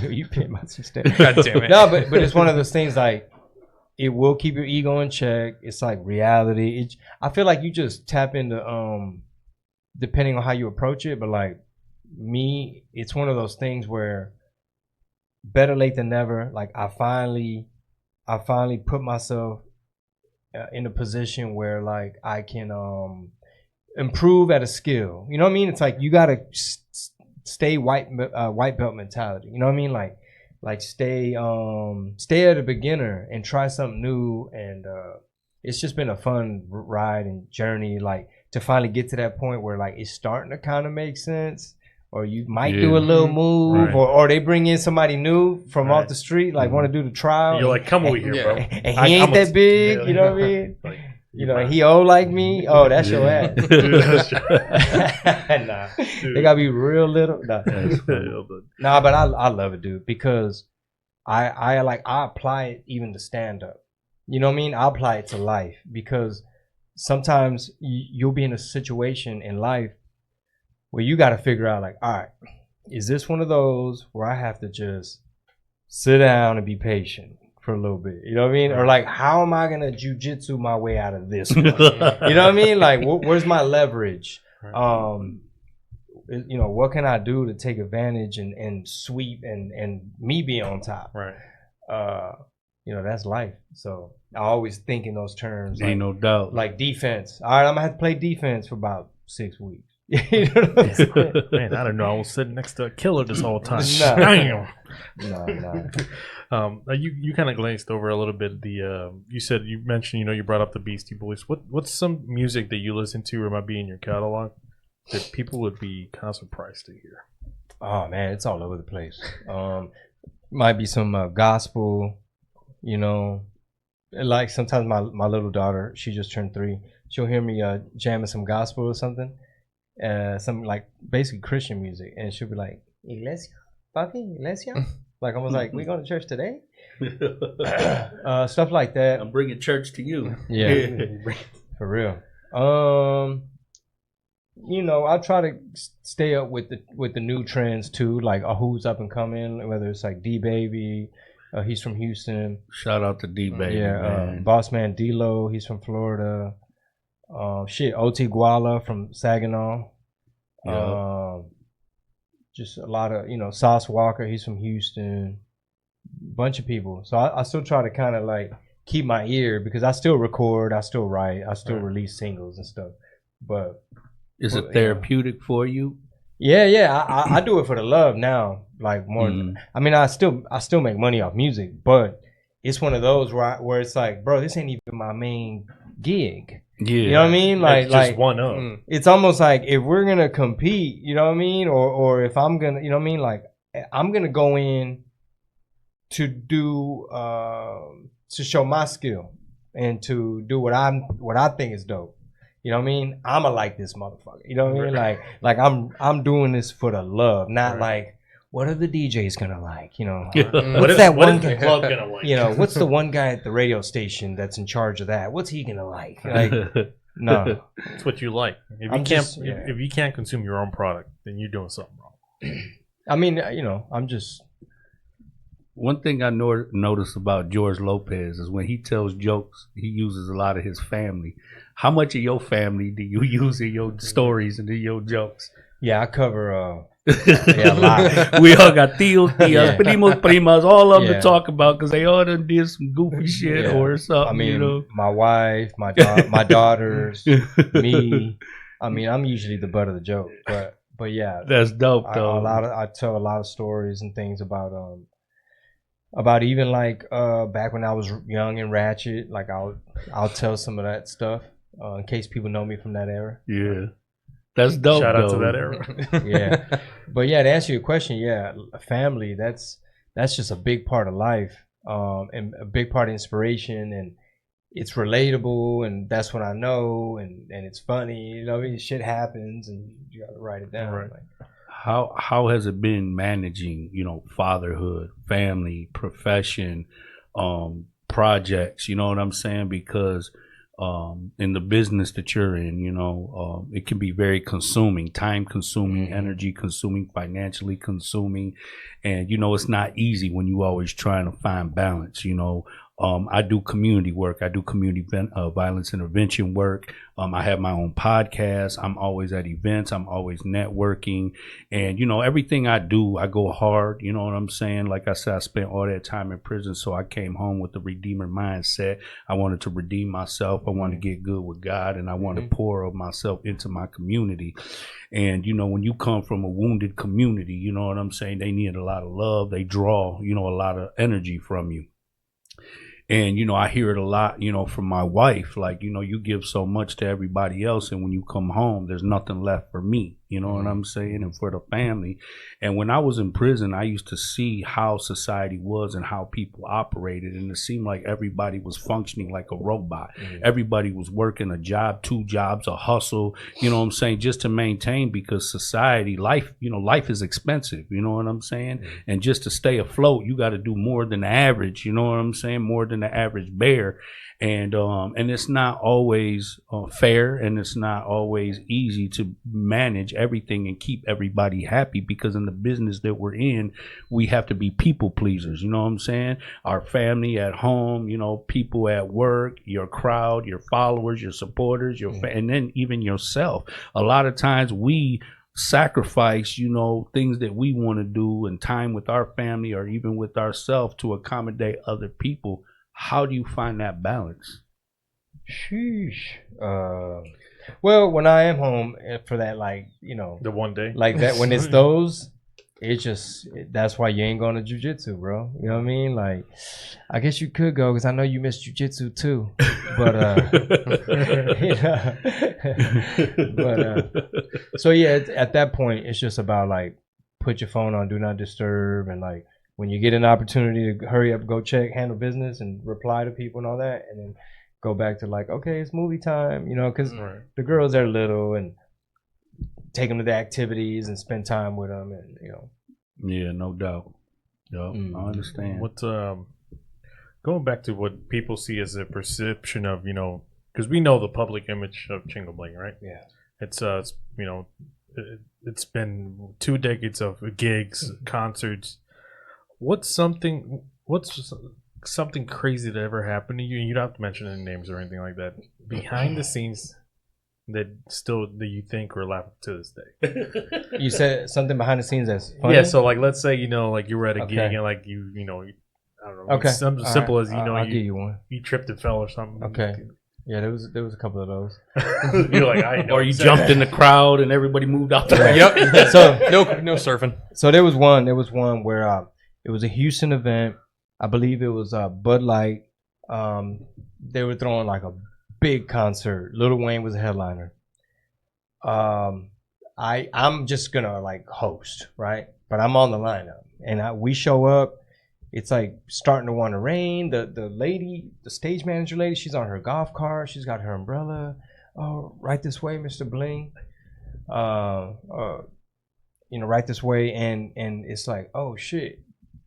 You pinned my sister. God damn it. No, but it's one of those things like it will keep your ego in check. It's like reality. I feel like you just tap into depending on how you approach it, but like me, it's one of those things where better late than never. Like I finally put myself in a position where like I can improve at a skill. You know what I mean? It's like you gotta stay white belt mentality. You know what I mean? Like stay at a beginner and try something new. And it's just been a fun ride and journey. Like to finally get to that point where like it's starting to kind of make sense. Or you might do a little move, or they bring in somebody new from off the street, like want to do the trial. You're like, come over here, bro. And he ain't that big, you know what I mean? Like, you know, he old like me. Oh, that's your ass. Nah, they gotta be real little. Nah, but I love it, dude, because I apply it even to stand up. You know what I mean? I apply it to life because sometimes you'll be in a situation in life where you got to figure out, like, all right, is this one of those where I have to just sit down and be patient for a little bit? You know what I mean? Or like, how am I going to jiu-jitsu my way out of this one? You know what I mean? Like, where's my leverage? You know, what can I do to take advantage and sweep and me be on top? Right. You know, that's life. So I always think in those terms. Ain't no doubt. Like defense. All right, I'm going to have to play defense for about 6 weeks. You know what I'm saying? Man, I don't know. I was sitting next to a killer this whole time. No. You kind of glazed over a little bit. You mentioned, you know, you brought up the Beastie Boys. What's some music that you listen to or might be in your catalog that people would be kind of surprised to hear? Oh man, it's all over the place. Might be some gospel, you know. Like sometimes my little daughter, she just turned 3. She'll hear me jamming some gospel or something. Some like basically Christian music, and she'll be like, Iglesia, papi, Iglesia. Like I was like, we going to church today? Stuff like that. I'm bringing church to you. Yeah, for real. You know, I try to stay up with the new trends too, like who's up and coming, whether it's like D Baby, he's from Houston. Shout out to D Baby. Yeah, Boss Man D-Lo, he's from Florida. OT Guala from Saginaw. Just a lot of, you know, Sauce Walker, he's from Houston. Bunch of people. So I still try to kind of like keep my ear because I still record, I still write, I still release singles and stuff. But is it therapeutic for you? Yeah. I do it for the love now. Like more. I mean, I still make money off music, but it's one of those where it's like, bro, this ain't even my main gig. Yeah, you know what I mean? Like just one up. It's almost like if we're gonna compete, you know what I mean, or if I'm gonna, you know what I mean, like I'm gonna go in to do to show my skill and to do what I think is dope. You know what I mean? I'ma like this motherfucker. You know what I mean? Like I'm doing this for the love, not like what are the DJs gonna like? You know, what's that one club gonna like? You know, what's the one guy at the radio station that's in charge of that? What's he gonna like? Like, no, it's what you like. If you can't consume your own product, then you're doing something wrong. I mean, you know, I'm just. One thing I notice about George Lopez is when he tells jokes, he uses a lot of his family. How much of your family do you use in your stories and in your jokes? Yeah, I cover yeah, a lot. We all got tios, tias, Yeah. primos, primas, all of them Yeah. to talk about because they all done did some goofy shit Yeah. or something. I mean, you know, my wife, my daughters, me. I mean, I'm usually the butt of the joke, but yeah, that's dope though. I tell a lot of stories and things about even like back when I was young and ratchet. Like I'll tell some of that stuff in case people know me from that era. Yeah, that's dope. Shout out to though. that era. Yeah, but yeah, to answer your question, yeah, family. That's just a big part of life, and a big part of inspiration, and it's relatable, and that's what I know, and it's funny. You know, I mean, shit happens, and you got to write it down. Right. Like, How has it been managing, fatherhood, family, profession, projects? You know what I'm saying? Because in the business that you're in, it can be very consuming, time consuming, energy consuming, financially consuming, and it's not easy when you always trying to find balance. I do community work. I do community violence intervention work. I have my own podcast. I'm always at events. I'm always networking. And, everything I do, I go hard. You know what I'm saying? Like I said, I spent all that time in prison. So I came home with the redeemer mindset. I wanted to redeem myself. I wanted to get good with God. And I want to pour of myself into my community. And, when you come from a wounded community, you know what I'm saying? They need a lot of love. They draw, a lot of energy from you. And, I hear it a lot, from my wife, like, you give so much to everybody else. And when you come home, there's nothing left for me. You know what I'm saying? And for the family. And when I was in prison, I used to see how society was and how people operated. And it seemed like everybody was functioning like a robot. Everybody was working a job, 2 jobs, a hustle, you know what I'm saying, just to maintain, because society, life is expensive. You know what I'm saying? And just to stay afloat, you got to do more than the average. You know what I'm saying? More than the average bear. And it's not always fair, and it's not always easy to manage everything and keep everybody happy, because in the business that we're in, we have to be people pleasers. You know what I'm saying? Our family at home, people at work, your crowd, your followers, your supporters, and then even yourself. A lot of times we sacrifice, things that we want to do and time with our family or even with ourselves to accommodate other people. How do you find that balance? sheesh. Well, when I am home for that, like, The one day. like that, when it's those, that's why you ain't going to jiu-jitsu, bro. You know what I mean? Like, I guess you could go, because I know you miss jiu-jitsu too. But, so yeah, at that point, it's just about like, put your phone on do not disturb, and like, when you get an opportunity to hurry up, go check, handle business, and reply to people and all that, and then go back to like, okay, it's movie time, because the girls are little, and take them to the activities and spend time with them, and Yeah, no doubt. Yep, I understand. What's going back to what people see as a perception of, because we know the public image of Chingo Bling, right? Yeah. It's it's been 2 decades of gigs, concerts. What's something crazy that ever happened to you? And you don't have to mention any names or anything like that. Behind the scenes that you think or laugh to this day. You said something behind the scenes that's funny? Yeah, so like, let's say like you were at a gig, Okay. and like you I don't know. Okay. Something All simple right. as I'll give you one. you tripped and fell or something. Okay. Yeah, there was a couple of those. You're like, I know. Or you jumped in the crowd and everybody moved out the way. Yep. So No surfing. So there was one where it was a Houston event. I believe it was Bud Light. They were throwing like a big concert. Lil Wayne was a headliner. I'm just gonna like host, right? But I'm on the lineup, and we show up. It's like starting to want to rain. The lady, the stage manager lady, she's on her golf cart. She's got her umbrella. Oh, right this way, Mr. Bling. Right this way, and it's like, oh shit,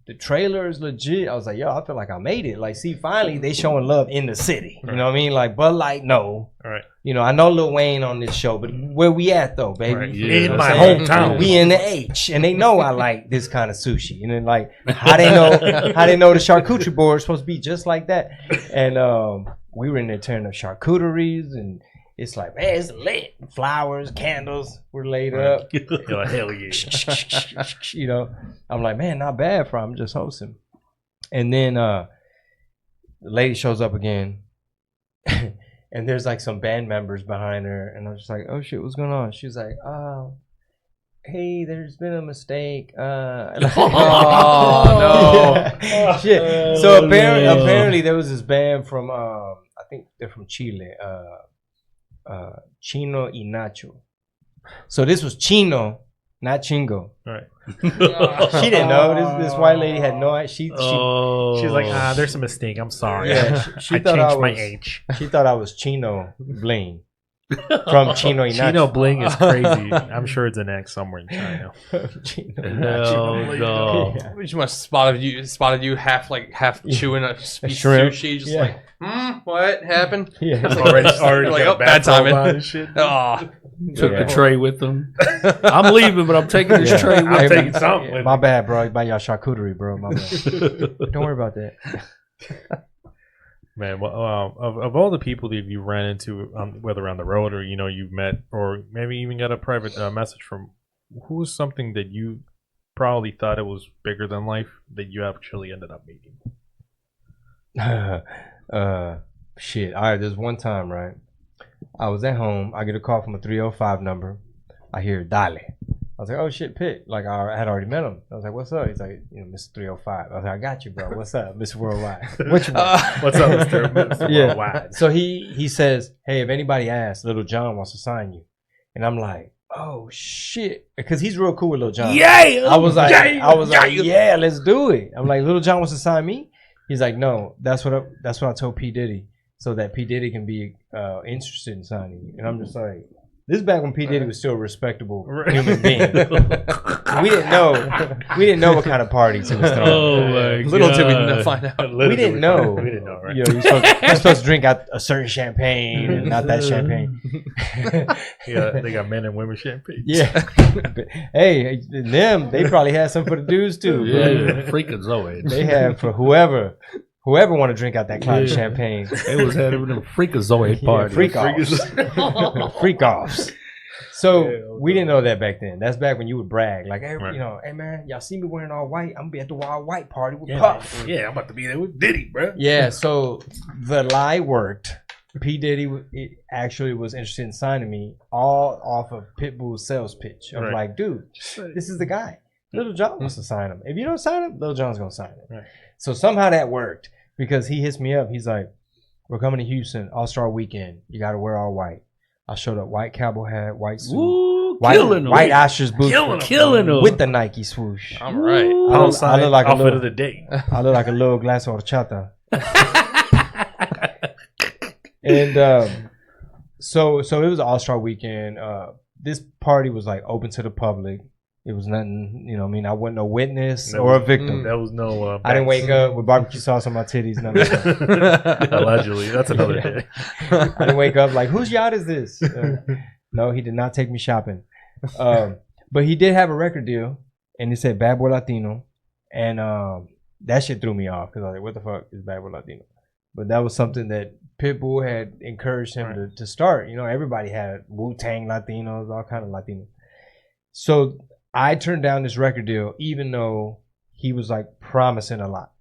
the trailer is legit. I was like, yo, I feel like I made it. Like, see, finally they showing love in the city. You know what I mean? Like, Bud Light, no. All right. I know Lil Wayne on this show, but where we at though, baby? Right. Yeah. In You know my what I'm saying? hometown. We in the H, and they know I like this kind of sushi. And then like, how they know the charcuterie board is supposed to be just like that? And we were in there tearing up charcuteries, and it's like, man, it's lit. Flowers, candles were laid up. You're like, hell yeah. You know, I'm like, man, not bad for I'm just hosting. And then the lady shows up again. And there's like some band members behind her. And I'm just like, oh shit, what's going on? She's like, oh, hey, there's been a mistake. Like, Oh, no. Shit. So apparently there was this band from, I think they're from Chile. Chino y Nacho. So this was Chino, not Chingo. Right. She didn't know. This white lady had no idea. She's like, there's a mistake. I'm sorry. Yeah, she I thought changed I my was, age. She thought I was Chino Bling from Chino y Nacho. Chino Bling is crazy. I'm sure it's an X somewhere in China. Chino y Hell Nacho. no. Yeah. She must spotted you half chewing a piece of shrimp. sushi, just Yeah. like, what happened? Yeah. already Like, got oh, bad timing. and shit. Oh, Took Yeah. the tray with them. I'm leaving, but I'm taking this Yeah. tray with I'm me. taking something with My me. bad, bro. Buy y'all charcuterie, bro. My bad. Don't worry about that. Man, well, of all the people that you ran into, whether on the road or you've met, or maybe even got a private message from, who was something that you probably thought it was bigger than life that you actually ended up meeting? Shit. All right, there's one time, right? I was at home. I get a call from a 305 number. I hear Dale. I was like, oh shit, Pitt. Like I had already met him. I was like, what's up? He's like, Mr. 305. I was like, I got you, bro. What's up, Mr. Worldwide? What you want? What's up, Mr. Yeah. Worldwide? So he says, hey, if anybody asks, Little John wants to sign you. And I'm like, oh shit, because he's real cool with Little John. Yeah. I was like, yeah, let's do it. I'm like, Little John wants to sign me. He's like, no, that's what I told P Diddy, so that P Diddy can be interested in signing you. And I'm just like, this is back when P Diddy was still a respectable human being. We didn't know what kind of parties he was throwing. Oh my little did we God. find out. We didn't know. We didn't know, right? You're supposed to drink out a certain champagne and not that champagne. Yeah, they got men and women champagne. Yeah. Hey, they probably had some for the dudes too. Yeah, freaking Zoe. They had for whoever want to drink out that cloud champagne. It was having a freakazoid party. Freak offs. Freak offs. So we didn't know that back then. That's back when you would brag, like, hey, Right. hey man, y'all see me wearing all white? I'm gonna be at the wild white party with Yeah, Puff. yeah, I'm about to be there with Diddy, bro. Yeah. So the lie worked. P Diddy actually was interested in signing me, all off of Pitbull's sales pitch. I'm Right. like, dude, this is the guy. Little John wants to sign him. If you don't sign him, Little John's gonna sign him. Right. So somehow that worked because he hits me up. He's like, we're coming to Houston, All-Star Weekend. You got to wear all white. I showed up, white cowboy hat, white suit, Ooh, white killing Asher's boots killing him. with the Nike swoosh. All right. I look like a outfit little, of the day. I look like a little glass of horchata. And so it was an All-Star Weekend. This party was like open to the public. It was nothing, I wasn't a witness or a victim. There was no. I didn't wake up with barbecue sauce on my titties. None of that. Allegedly, that's another day. I didn't wake up like, whose yacht is this? No, he did not take me shopping. But he did have a record deal, and it said Bad Boy Latino, and that shit threw me off because I was like, what the fuck is Bad Boy Latino? But that was something that Pitbull had encouraged him to start. Everybody had Wu-Tang Latinos, all kind of Latinos. So I turned down this record deal, even though he was like promising a lot.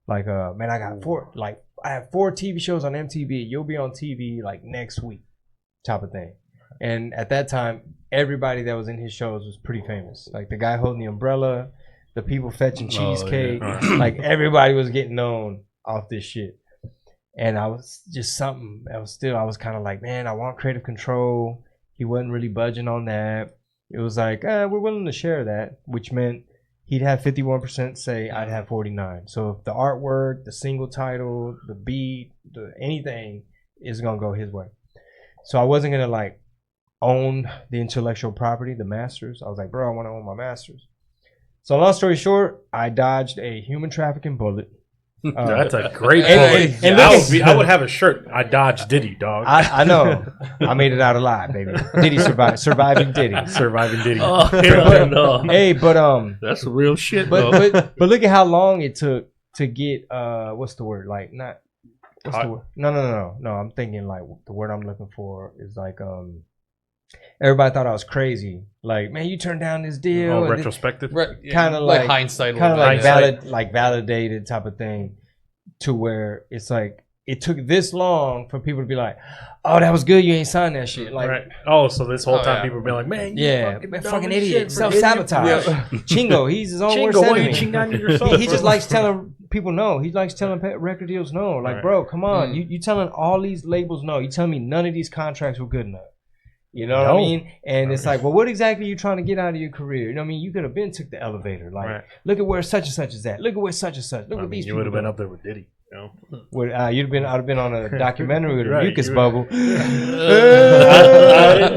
Like, man, I have 4 TV shows on MTV. You'll be on TV like next week, type of thing. And at that time, everybody that was in his shows was pretty famous. Like the guy holding the umbrella, the people fetching cheesecake, like everybody was getting known off this shit. And I was just I was kind of like, man, I want creative control. He wasn't really budging on that. It was like, we're willing to share that, which meant he'd have 51% say, I'd have 49. So if the artwork, the single title, the beat, anything is going to go his way. So I wasn't going to like own the intellectual property, the masters. I was like, bro, I want to own my masters. So long story short, I dodged a human trafficking bullet. That's a great and point. I would have a shirt. I dodged Diddy, dog. I know. I made it out alive, baby. Diddy survived. Surviving Diddy. Surviving Diddy. Oh, no. Hey, but that's some real shit, but look at how long it took to get what's the word? Like not what's the word? No. I'm thinking like the word I'm looking for is like everybody thought I was crazy. Like, man, you turned down this deal. Oh, retrospective. Kind of like hindsight. Kind of like hindsight. validated type of thing, to where it's like it took this long for people to be like, oh, that was good. You ain't signed that shit. Like, right. Oh, so this whole time yeah. people be like, man, yeah, fucking idiot, self-sabotage. Chingo, he's his own worst Chingo, why you enemy. chingani yourself? He just likes telling people no. He likes telling record deals no. Like, Right. bro, come on. You telling all these labels no. You telling me none of these contracts were good enough. You know what I mean? And it's like, well, what exactly are you trying to get out of your career? You know what I mean? You could have been took the elevator. Like, Right. look at where such and such is at. Look at where such and such. Look at these you people. would have been go. up there with Diddy. You know? I'd have been on a documentary with a Right, mucus you bubble. I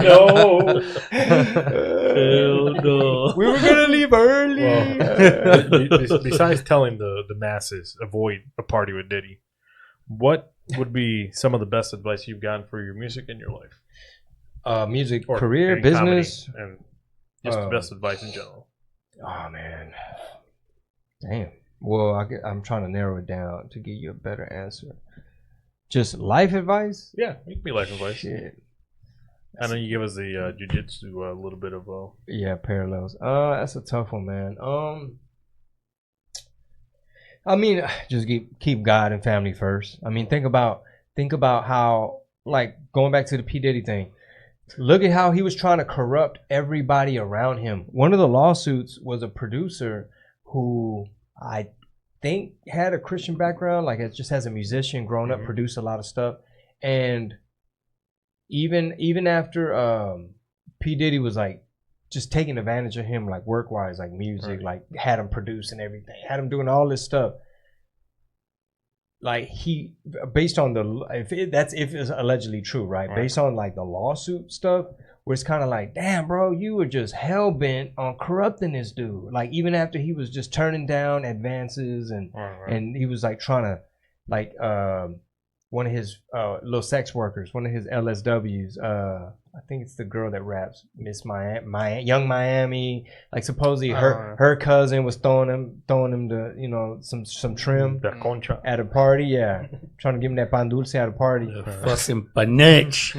know. Hell no. We were gonna leave early. Well, besides telling the masses avoid a party with Diddy, what would be some of the best advice you've gotten for your music in your life? Music, Or career, in business, comedy, and just the best advice in general. Oh man, damn. Well, I'm trying to narrow it down to give you a better answer. Just life advice? Yeah, it can be life advice. Shit. I know you give us the jiu-jitsu a little bit of Yeah, parallels. That's a tough one, man. I mean, just keep God and family first. I mean, think about how, like, going back to the P. Diddy thing. Look at how he was trying to corrupt everybody around him. One of the lawsuits was a producer who I think had a Christian background, like it just as a musician, grown up, produced a lot of stuff. And even after P. Diddy was like just taking advantage of him, like work wise, like music, Right. like had him producing everything, had him doing all this stuff. Like he, based on if it's allegedly true, right? Based on like the lawsuit stuff, where it's kind of like, damn, bro, you were just hell bent on corrupting this dude. Like even after he was just turning down advances and he was like trying to like one of his little sex workers, one of his LSWs. I think it's the girl that raps, Miss Miami, Young Miami. Like supposedly her cousin was throwing him the some trim the concha. at a party. Yeah, trying to give him that pan dulce at a party. Fucking panech.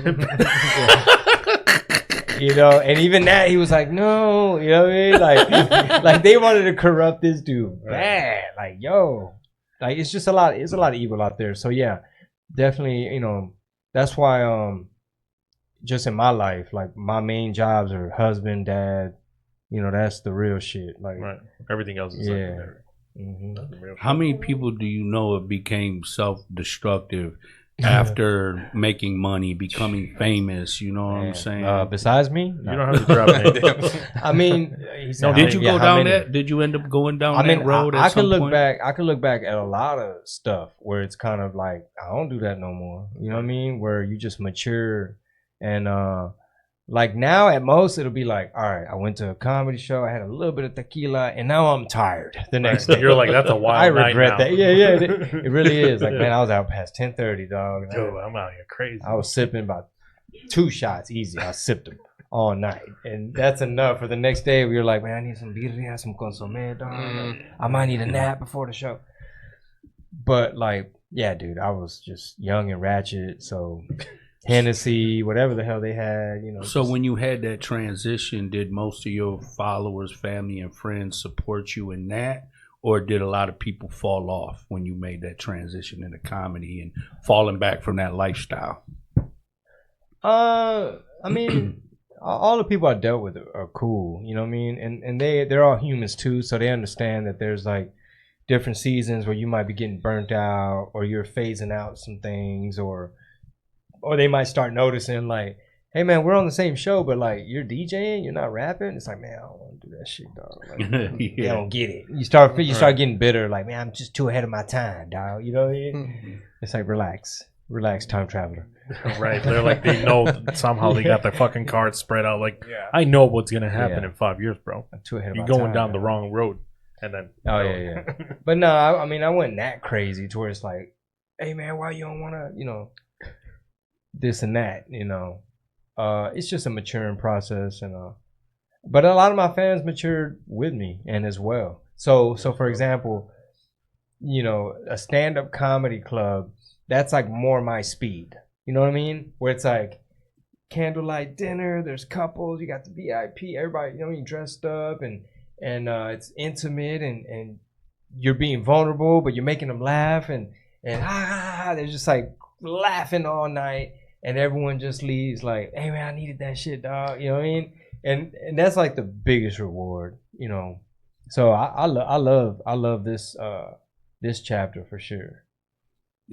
You know, and even that he was like, no, you know what I mean? Like they wanted to corrupt this dude bad. Like, yo, like it's just a lot. It's a lot of evil out there. So yeah, definitely. You know, that's why just in my life, like my main jobs are husband, dad. You know, that's the real shit. Like, Right. Everything else is secondary. Mm-hmm. That's the real How shit. many people do you know have became self-destructive after making money, becoming famous? You know what I'm saying? Besides me, You don't have to drop names. I mean, No, did you go down that? Did you end up going down that road? I at can some look point? back. I can look back at a lot of stuff where it's kind of like I don't do that no more. You know what I mean? Where you just mature and like now at most it'll be like, all right, I went to a comedy show, I had a little bit of tequila, and now I'm tired. The next day, You're like, that's a wild I night regret now. that. Yeah, it really is. Like, man, I was out past 10:30, dog. Dude, I'm out here crazy. I was sipping about 2 shots easy. I sipped them all night, and that's enough. For the next day, we were like, man, I need some birria, some consomme, dog. I might need a nap before the show. But like, yeah, dude, I was just young and ratchet, so Hennessy, whatever the hell they had, you know. So when you had that transition, did most of your followers, family, and friends support you in that? Or did a lot of people fall off when you made that transition into comedy and falling back from that lifestyle? I mean, all the people I dealt with are cool, you know what I mean? And they're all humans too, so they understand that there's like different seasons where you might be getting burnt out or you're phasing out some things or they might start noticing like, hey man, we're on the same show, but like you're DJing, you're not rapping. It's like, man, I don't want to do that shit, dog. Like, They don't get it. You start getting bitter, like, man, I'm just too ahead of my time, dog. You know what I mean? It's like relax, time traveler. Right. They're like, they know somehow they got their fucking cards spread out. Like, I know what's going to happen in 5 years, bro. I'm too ahead of You're my going time, down the dog. wrong road. And then. Yeah. But no, I mean, I wasn't that crazy to where it's like, hey man, why you don't want to, you know, this and that, you know. It's just a maturing process, and but a lot of my fans matured with me and as well. So for example, you know, a stand-up comedy club that's like more my speed. You know what I mean? Where it's like candlelight dinner, there's couples, you got the VIP, everybody, you know, you dressed up and it's intimate and you're being vulnerable, but you're making them laugh and they're just like laughing all night and everyone just leaves like, hey man, I needed that shit, dog. You know what I mean? And that's like the biggest reward, you know. So I love this this chapter for sure.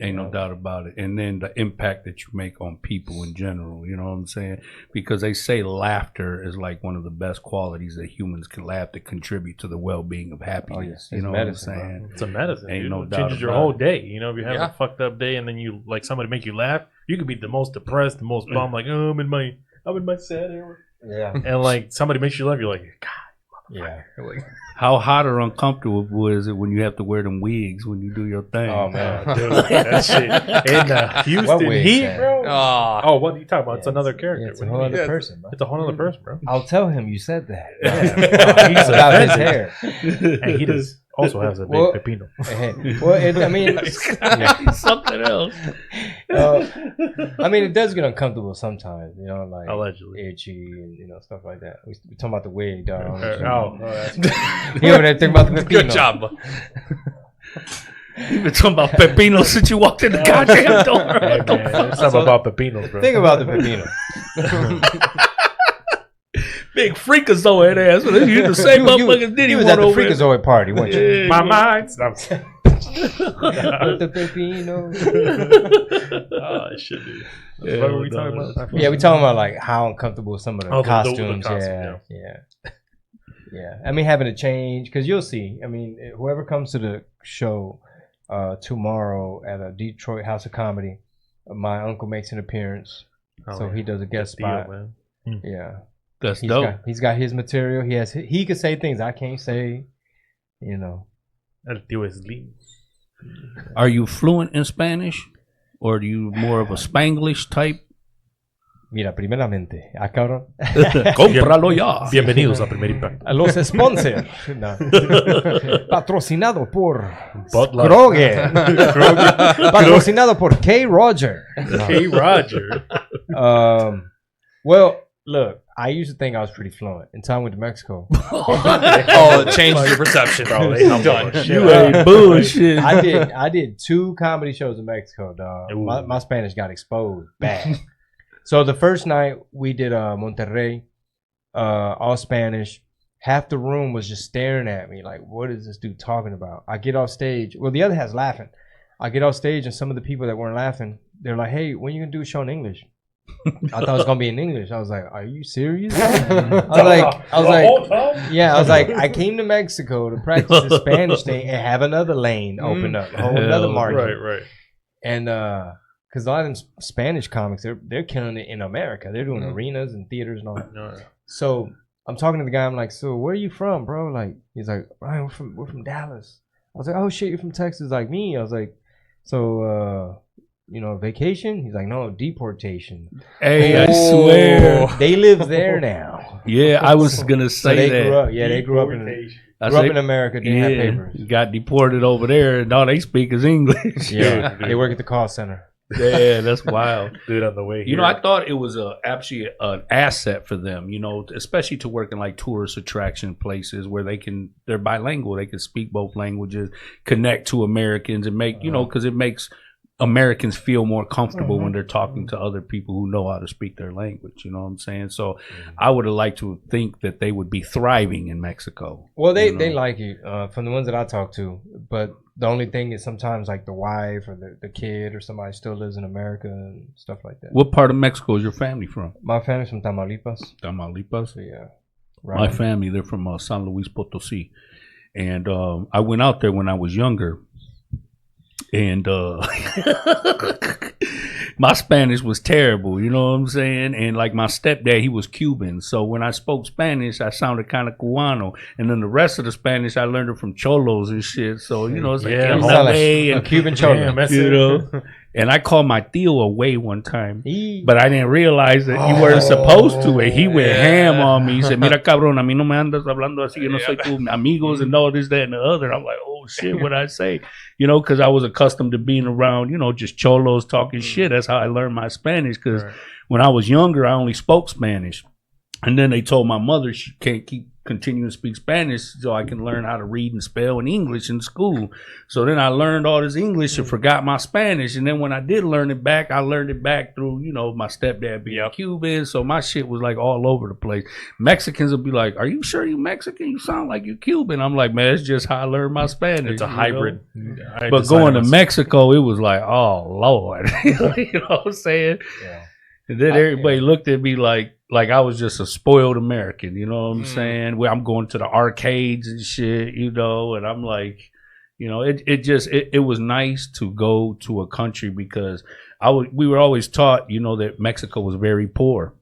Ain't no doubt about it. And then the impact that you make on people in general, you know what I'm saying? Because they say laughter is like one of the best qualities that humans can laugh to contribute to the well-being of happiness. You know medicine, what I'm saying? Bro. It's a medicine. Ain't dude. no It doubt changes your about whole it. day. You know, if you're having a fucked up day and then you like somebody make you laugh, you could be the most depressed, the most bummed, like, oh, I'm in my sad era. Yeah. And like somebody makes you laugh, you're like, God. Yeah. Like, How hot or uncomfortable is it when you have to wear them wigs when you do your thing? Oh man. dude, that shit. In Houston wig, Heat, man? bro. Oh, Oh, what are you talking about? Yeah, It's another character. Yeah, it's a whole other person, bro. It's a whole other person, bro. I'll tell him you said that. Yeah. He's about his hair. And he does also has a big Well- pepino. Well, I mean, Something else. I mean, it does get uncomfortable sometimes, you know, like Allegedly. itchy and you know stuff like that. We talking about the wig, dog. That's You over there thinking about the pepino. good job. You've been talking about Pepino since you walked in the goddamn door. Hey, man, it's something about pepinos, bro. Think about the pepino. Big freakazoid ass. You the same motherfucker Diddy He was one at the over there. freakazoid party, wasn't you? Yeah. My mind. With the pepino. Oh shit, dude. What were we talking about? Yeah, we talking about like how uncomfortable some of the Oh, the costumes. costume, Yeah. I mean, having to change because you'll see. I mean, whoever comes to the show tomorrow at a Detroit House of Comedy, my uncle makes an appearance, so he does a guest spot. man. Yeah, That's dope. He's got his material. He can say things I can't say. You know. El tío es lindo. Are you fluent in Spanish? Or are you more of a Spanglish type? Mira, primeramente, cabrón. Cómpralo ya. Bienvenidos a Primer Impacto. A los sponsors. No. Patrocinado por Bud Light. Kroger. Patrocinado por K. Roger. Hey, Roger. Well, look, I used to think I was pretty fluent until I went to Mexico. Oh, it changed your perception. Bro, they humble Done. as shit. You ain't bullshit. I did 2 comedy shows in Mexico, dog. Ooh. My Spanish got exposed bad. So the first night we did Monterrey, all Spanish. Half the room was just staring at me like, what is this dude talking about? I get off stage. Well, the other half's laughing. I get off stage and some of the people that weren't laughing, they're like, hey, when are you going to do a show in English? I thought it was going to be in English. I was like, are you serious? I was like, I came to Mexico to practice the Spanish thing and have another lane open up, a whole another market. Right. And because a lot of them Spanish comics, they're killing it in America. They're doing arenas and theaters and all that. No. So I'm talking to the guy. I'm like, so where are you from, bro? Like, he's like, Ryan, we're from Dallas. I was like, oh shit, you're from Texas, like me. I was like, so vacation? He's like, no, deportation. Hey, I swear. They live there now. Yeah, I was gonna So say they that. grew up. Yeah, they grew up in America. Didn't have papers. Got deported over there, and all they speak is English. Yeah, they work at the call center. Yeah, that's wild. Dude, on the way You know, I thought it was actually an asset for them, you know, especially to work in like tourist attraction places where they're bilingual. They can speak both languages, connect to Americans and make, you know, because it makes Americans feel more comfortable when they're talking to other people who know how to speak their language. You know what I'm saying? So I would have liked to think that they would be thriving in Mexico. Well, they like you from the ones that I talk to, but the only thing is sometimes like the wife or the kid or somebody still lives in America and stuff like that. What part of Mexico is your family from? My family's from Tamaulipas. Tamaulipas? So yeah. Right. My family, they're from San Luis Potosí. And I went out there when I was younger. And my Spanish was terrible, you know what I'm saying? And like my stepdad, he was Cuban. So when I spoke Spanish, I sounded kind of Cubano. And then the rest of the Spanish, I learned it from cholos and shit. So, you know, it's like, you sound like a Cuban cholo. You know? And I called my tío away one time, but I didn't realize that you weren't supposed to. And he went ham on me. He said, mira, cabrón, a mí no me andas hablando así, yo no soy tu amigos and all this, that, and the other. I'm like, oh, oh shit, what I say, because I was accustomed to being around, just cholos talking shit. That's how I learned my Spanish. Because when I was younger, I only spoke Spanish, and then they told my mother she can't continue to speak Spanish so I can learn how to read and spell in English in school. So then I learned all this English and forgot my Spanish. And then when I did learn it back, I learned it back through, my stepdad being Cuban. So my shit was like all over the place. Mexicans would be like, are you sure you Mexican? You sound like you Cuban. I'm like, man, it's just how I learned my Spanish. It's a hybrid. But going to Mexico, it was like, oh, Lord. You know what I'm saying? Yeah. And then everybody looked at me like I was just a spoiled American, you know what I'm saying? Where I'm going to the arcades and shit, and I'm like, it was nice to go to a country because we were always taught, that Mexico was very poor,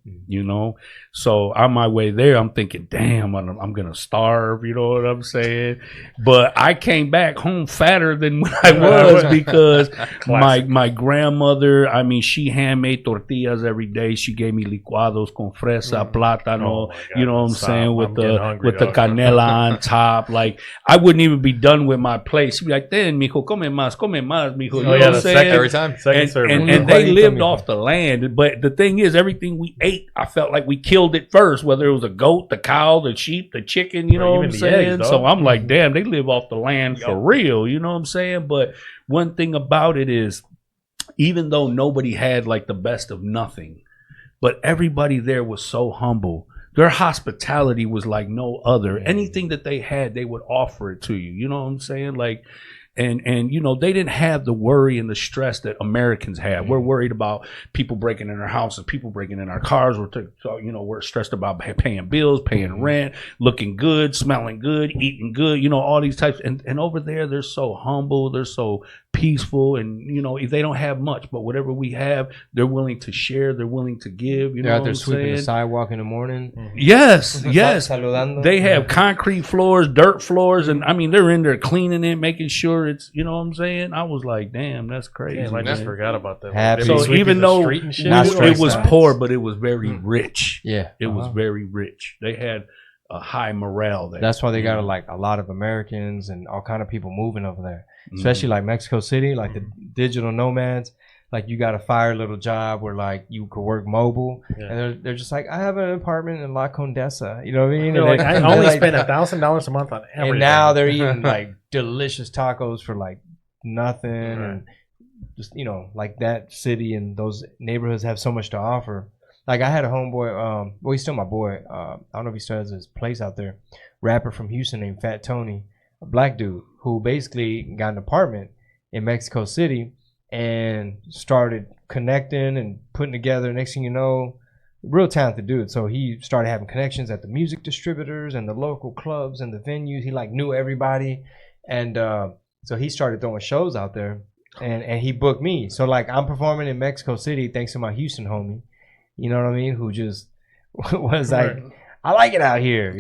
So on my way there, I'm thinking, damn, I'm going to starve, you know what I'm saying? But I came back home fatter than when I was because my grandmother, she handmade tortillas every day. She gave me licuados con fresa, plátano, you know what I'm saying, with the canela on top. Like, I wouldn't even be done with my plate. She'd be like, ten, mijo, come más, mijo. You know what I'm saying? Every time. Second service. And they lived off the land. But the thing is, everything we ate, I felt like we killed it first, whether it was a goat, the cow, the sheep, the chicken, you know what I'm saying? So I'm like, damn, they live off the land for real, you know what I'm saying? But one thing about it is, even though nobody had like the best of nothing, but everybody there was so humble. Their hospitality was like no other. Anything that they had, they would offer it to you. You know what I'm saying? Like, and they didn't have the worry and the stress that Americans have. We're worried about people breaking in our houses, people breaking in our cars. We're stressed about paying bills, paying rent, looking good, smelling good, eating good, all these types. And over there, they're so humble, they're so peaceful, and they don't have much, but whatever we have, they're willing to share, they're willing to give. They're out there sweeping the sidewalk in the morning. Yes. They have concrete floors, dirt floors, and they're in there cleaning it, making sure it's, you know what I'm saying? I was like, damn, that's crazy. Damn, I just forgot about that. So even though it was poor, but it was very rich. Yeah. It was very rich. They had a high morale there. That's why they got like a lot of Americans and all kind of people moving over there. Especially like Mexico City, like the digital nomads. Like you got a fire little job where like you could work mobile, and they're just like, I have an apartment in La Condesa, you know what I mean? Like, I only spend $1,000 a month on everything. And now they're eating like delicious tacos for like nothing, and just like that city and those neighborhoods have so much to offer. Like I had a homeboy, well he's still my boy. I don't know if he still has his place out there. Rapper from Houston named Fat Tony, a black dude who basically got an apartment in Mexico City and started connecting and putting together. Next thing you know, real talented dude. So he started having connections at the music distributors and the local clubs and the venues. He like knew everybody, and so he started throwing shows out there, and he booked me. So like I'm performing in Mexico City thanks to my Houston homie, you know what I mean, who just was like, I like it out here,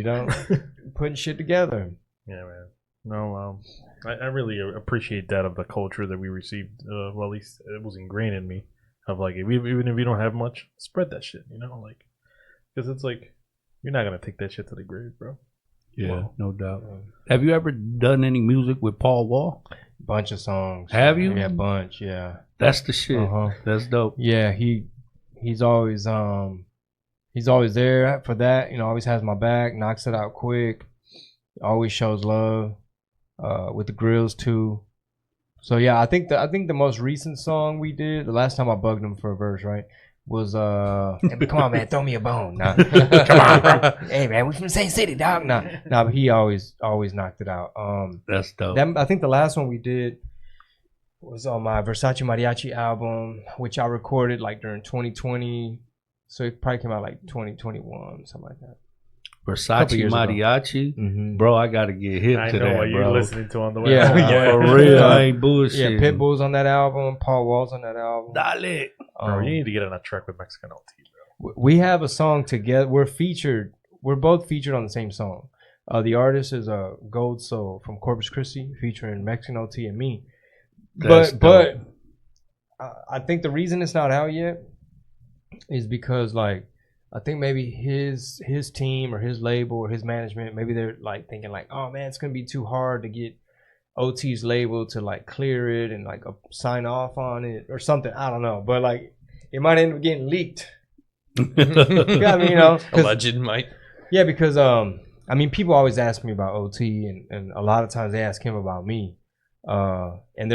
putting shit together. Yeah, man. No, I really appreciate that of the culture that we received. Well, at least it was ingrained in me. Of like, even if you don't have much, spread that shit. Like, because it's like you're not gonna take that shit to the grave, bro. Yeah, no doubt. Have you ever done any music with Paul Wall? Bunch of songs. Have you? Yeah, bunch. Yeah. That's the shit. That's dope. Yeah, he's always there for that. Always has my back. Knocks it out quick. Always shows love. With the grills too. So yeah, I think the most recent song we did, the last time I bugged him for a verse, right, was hey, come on man, throw me a bone. Nah. Come on, bro. Hey man, we from the same city, dog. Nah, but he always knocked it out. That's dope. I think the last one we did was on my Versace Mariachi album, which I recorded like during 2020. So it probably came out like 2021, something like that. Versace Mariachi, bro, I gotta get hip to that, bro. I know what you're listening to on the way. Yeah, for real, I ain't bullshit. Yeah, Pitbull's on that album, Paul Wall's on that album. Dale, bro, you need to get on a track with Mexican LT, bro. We have a song together. We're both featured on the same song. The artist is Gold Soul from Corpus Christi, featuring Mexican LT and me. But I think the reason it's not out yet is because like, I think maybe his team or his label or his management, maybe they're like thinking like, oh man, it's gonna be too hard to get OT's label to like clear it and like sign off on it or something. I don't know, but like it might end up getting leaked. Yeah, I mean, Alleged might. Yeah, because I mean, people always ask me about OT, and a lot of times they ask him about me. And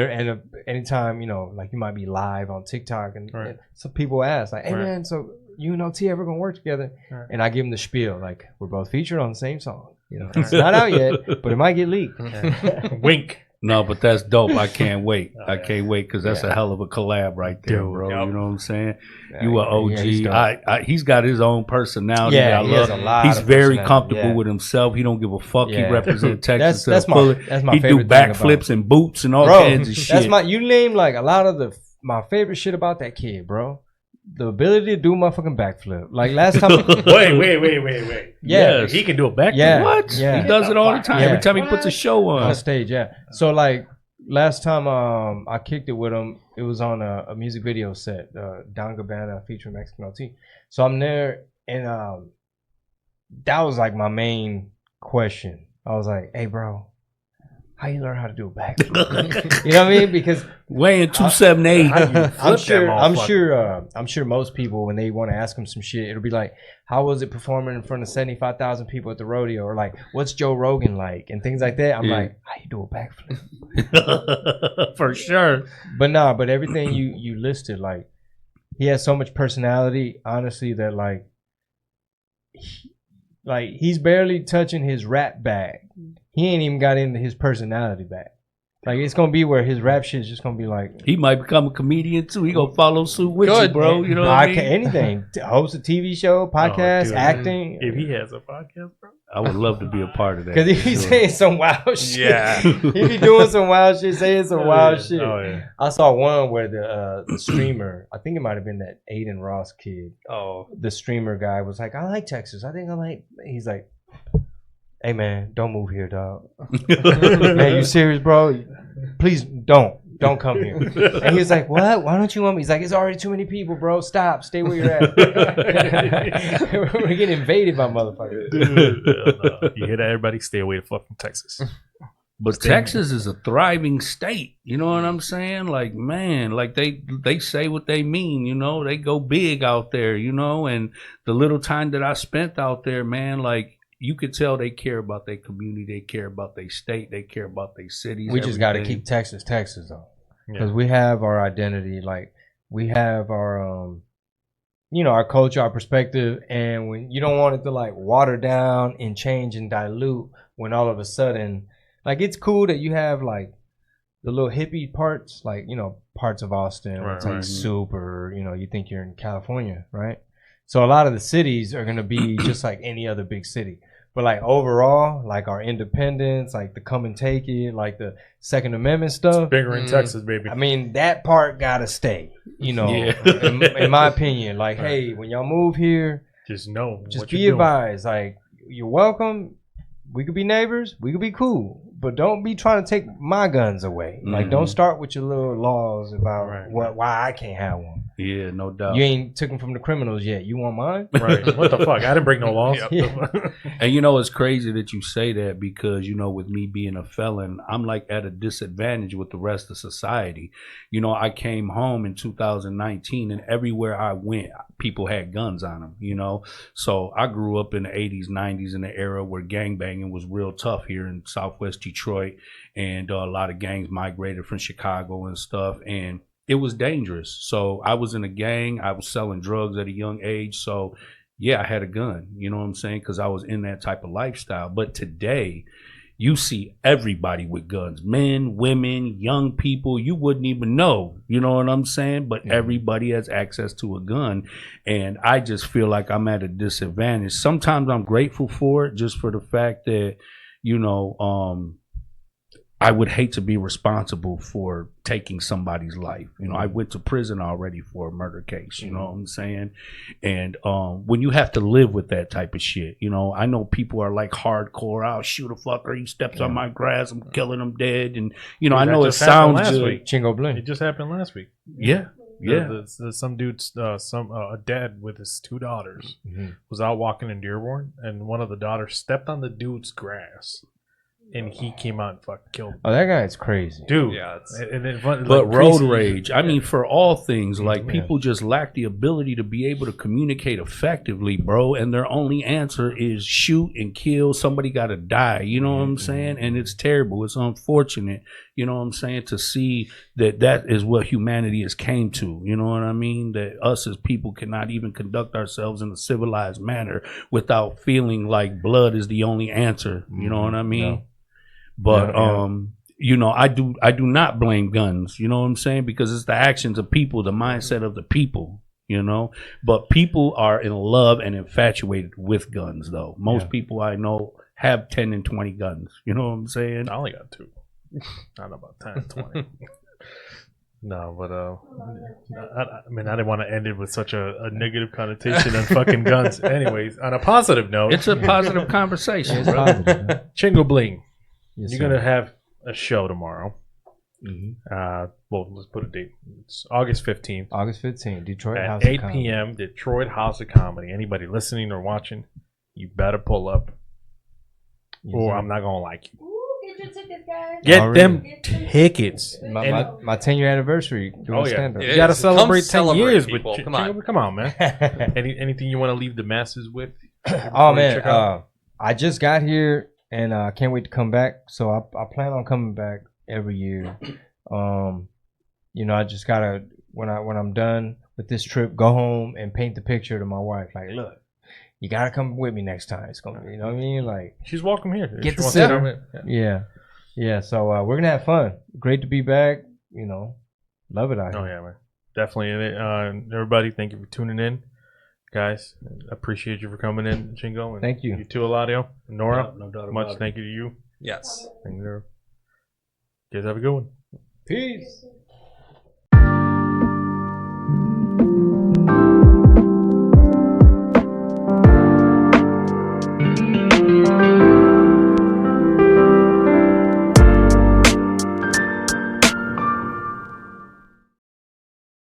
anytime, like you might be live on TikTok and some people ask like, hey man, so you and OT ever gonna work together? Right. And I give them the spiel, like we're both featured on the same song. It's not out yet, but it might get leaked. Wink. No, but that's dope. I can't wait. I can't wait because that's a hell of a collab right there, bro. Yep. You know what I'm saying? You an OG. He's got his own personality. Yeah, he has a lot. He's very comfortable with himself. He don't give a fuck. He represents Texas. That's my favorite. He do backflips and boots and all kinds of shit. You name like a lot of my favorite shit about that kid, bro. The ability to do a motherfucking backflip. Like last time. Wait. Yeah. He can do a backflip. Yeah. What? Yeah. He does it all the time. Every time he puts a show on stage, yeah. So like last time I kicked it with him, it was on a music video set, Don Gabbana featuring Mexican OT. So I'm there and that was like my main question. I was like, hey bro, how you learn how to do a backflip? You know what I mean? Because weighing 278. I'm sure most people when they want to ask them some shit, it'll be like, how was it performing in front of 75,000 people at the rodeo? Or like, what's Joe Rogan like? And things like that. I'm like, how you do a backflip? For sure. But everything you listed, like he has so much personality, honestly, that like he's barely touching his rap bag. He ain't even got into his personality back. Like it's gonna be where his rap shit is just gonna be like. He might become a comedian too. He gonna follow suit with you, bro. You know what I mean? Anything. Host a TV show, podcast, acting. If he has a podcast, bro, I would love to be a part of that. Because he be saying some wild shit. Yeah, he be doing some wild shit, saying some wild shit. Oh yeah. I saw one where the streamer, I think it might have been that Aiden Ross kid. Oh, the streamer guy was like, I like Texas. I think I like. He's like, hey man, don't move here, dog. Man, you serious, bro? Please don't come here. And he was like, what? Why don't you want me? He's like, it's already too many people, bro. Stop. Stay where you're at. We're getting invaded by motherfuckers. Dude, you hear that? Everybody stay away the fuck from Texas. But Texas is a thriving state. You know what I'm saying? Like, man, like they say what they mean, They go big out there, And the little time that I spent out there, man, like, you could tell they care about their community, they care about their state, they care about their cities. We just got to keep Texas though, because we have our identity, like we have our, our culture, our perspective, and when you don't want it to like water down and change and dilute, when all of a sudden, like it's cool that you have like the little hippie parts, like parts of Austin, where it's like super, you think you're in California, right? So a lot of the cities are gonna be just like any other big city. But like overall, like our independence, like the come and take it, like the Second Amendment stuff. It's bigger in Texas, baby. I mean, that part gotta stay. In my opinion, like, hey, when y'all move here, just be advised. Like, you're welcome. We could be neighbors. We could be cool. But don't be trying to take my guns away. Like, don't start with your little laws about why I can't have one. Yeah, no doubt. You ain't took them from the criminals yet. You want mine? Right. What the fuck? I didn't break no laws. And it's crazy that you say that because, with me being a felon, I'm like at a disadvantage with the rest of society. I came home in 2019 and everywhere I went, people had guns on them, So I grew up in the 80s, 90s in the era where gangbanging was real tough here in Southwest Detroit. And a lot of gangs migrated from Chicago and stuff. And it was dangerous. So I was in a gang. I was selling drugs at a young age. So yeah, I had a gun, you know what I'm saying? Because I was in that type of lifestyle. But today, you see everybody with guns, men, women, young people, you wouldn't even know, you know what I'm saying? But everybody has access to a gun. And I just feel like I'm at a disadvantage. Sometimes I'm grateful for it just for the fact that, I would hate to be responsible for taking somebody's life. I went to prison already for a murder case, you know what I'm saying? And when you have to live with that type of shit, I know people are like hardcore, I'll shoot a fucker, he steps on my grass, I'm killing him dead. And, I know it sounds last good. Week. Chingo Bling. It just happened last week. Yeah. Yeah. Some dude's, a dad with his two daughters was out walking in Dearborn, and one of the daughters stepped on the dude's grass. and he came out and fucking killed him. Oh, that guy's crazy. Dude. Yeah, it's- But road rage, I mean, for all things, like Yeah. people just lack the ability to be able to communicate effectively, bro. And their only answer is shoot and kill. Somebody got to die. You know what I'm saying? And it's terrible. It's unfortunate. You know what I'm saying? To see that is what humanity has came to. You know what I mean? That us as people cannot even conduct ourselves in a civilized manner without feeling like blood is the only answer. You know what I mean? No. But Yeah. you know, I do not blame guns, you know what I'm saying? Because it's the actions of people, the mindset of the people, you know. But people are in love and infatuated with guns though. Most people I know have 10 and 20 guns, you know what I'm saying? I only got 2. I don't know about 10, 20. No, but I mean, I didn't want to end it with such a negative connotation on fucking guns. Anyways, on a positive note, It's a positive conversation, It's bro. positive, man. Chingo Bling, Yes, you're sir. gonna have a show tomorrow. Mhm. Well, let's put a date. It's August 15th August 15th, Detroit House at of 8 Comedy. p.m. Detroit House of Comedy. Anybody listening or watching, you better pull up, Yes, or sir. I'm not gonna like you. Get your tickets, guys. Get Already. them tickets. My 10-year anniversary doing Oh, yeah. stand-up. It You gotta is. celebrate Come 10 celebrate, years people. with Come on. Come on, man. Anything you want to leave the masses with? Oh before you man, check out? I just got here and I can't wait to come back. So I plan on coming back every year. You know, I just gotta when I'm done with this trip, go home and paint the picture to my wife. Like, look, you gotta come with me next time. It's gonna be, you know what I mean? Like, She's welcome here. Get She the wants sitter. to come in. Yeah. yeah. So we're gonna have fun. Great to be back. You know, love it out Oh here. yeah, man. Definitely. Everybody, thank you for tuning in, guys. Appreciate you for coming in, Chingo. And Thank you. You too, Eladio. Nora, No doubt about much it. thank you to you. Yes. And you guys have a good one. Peace.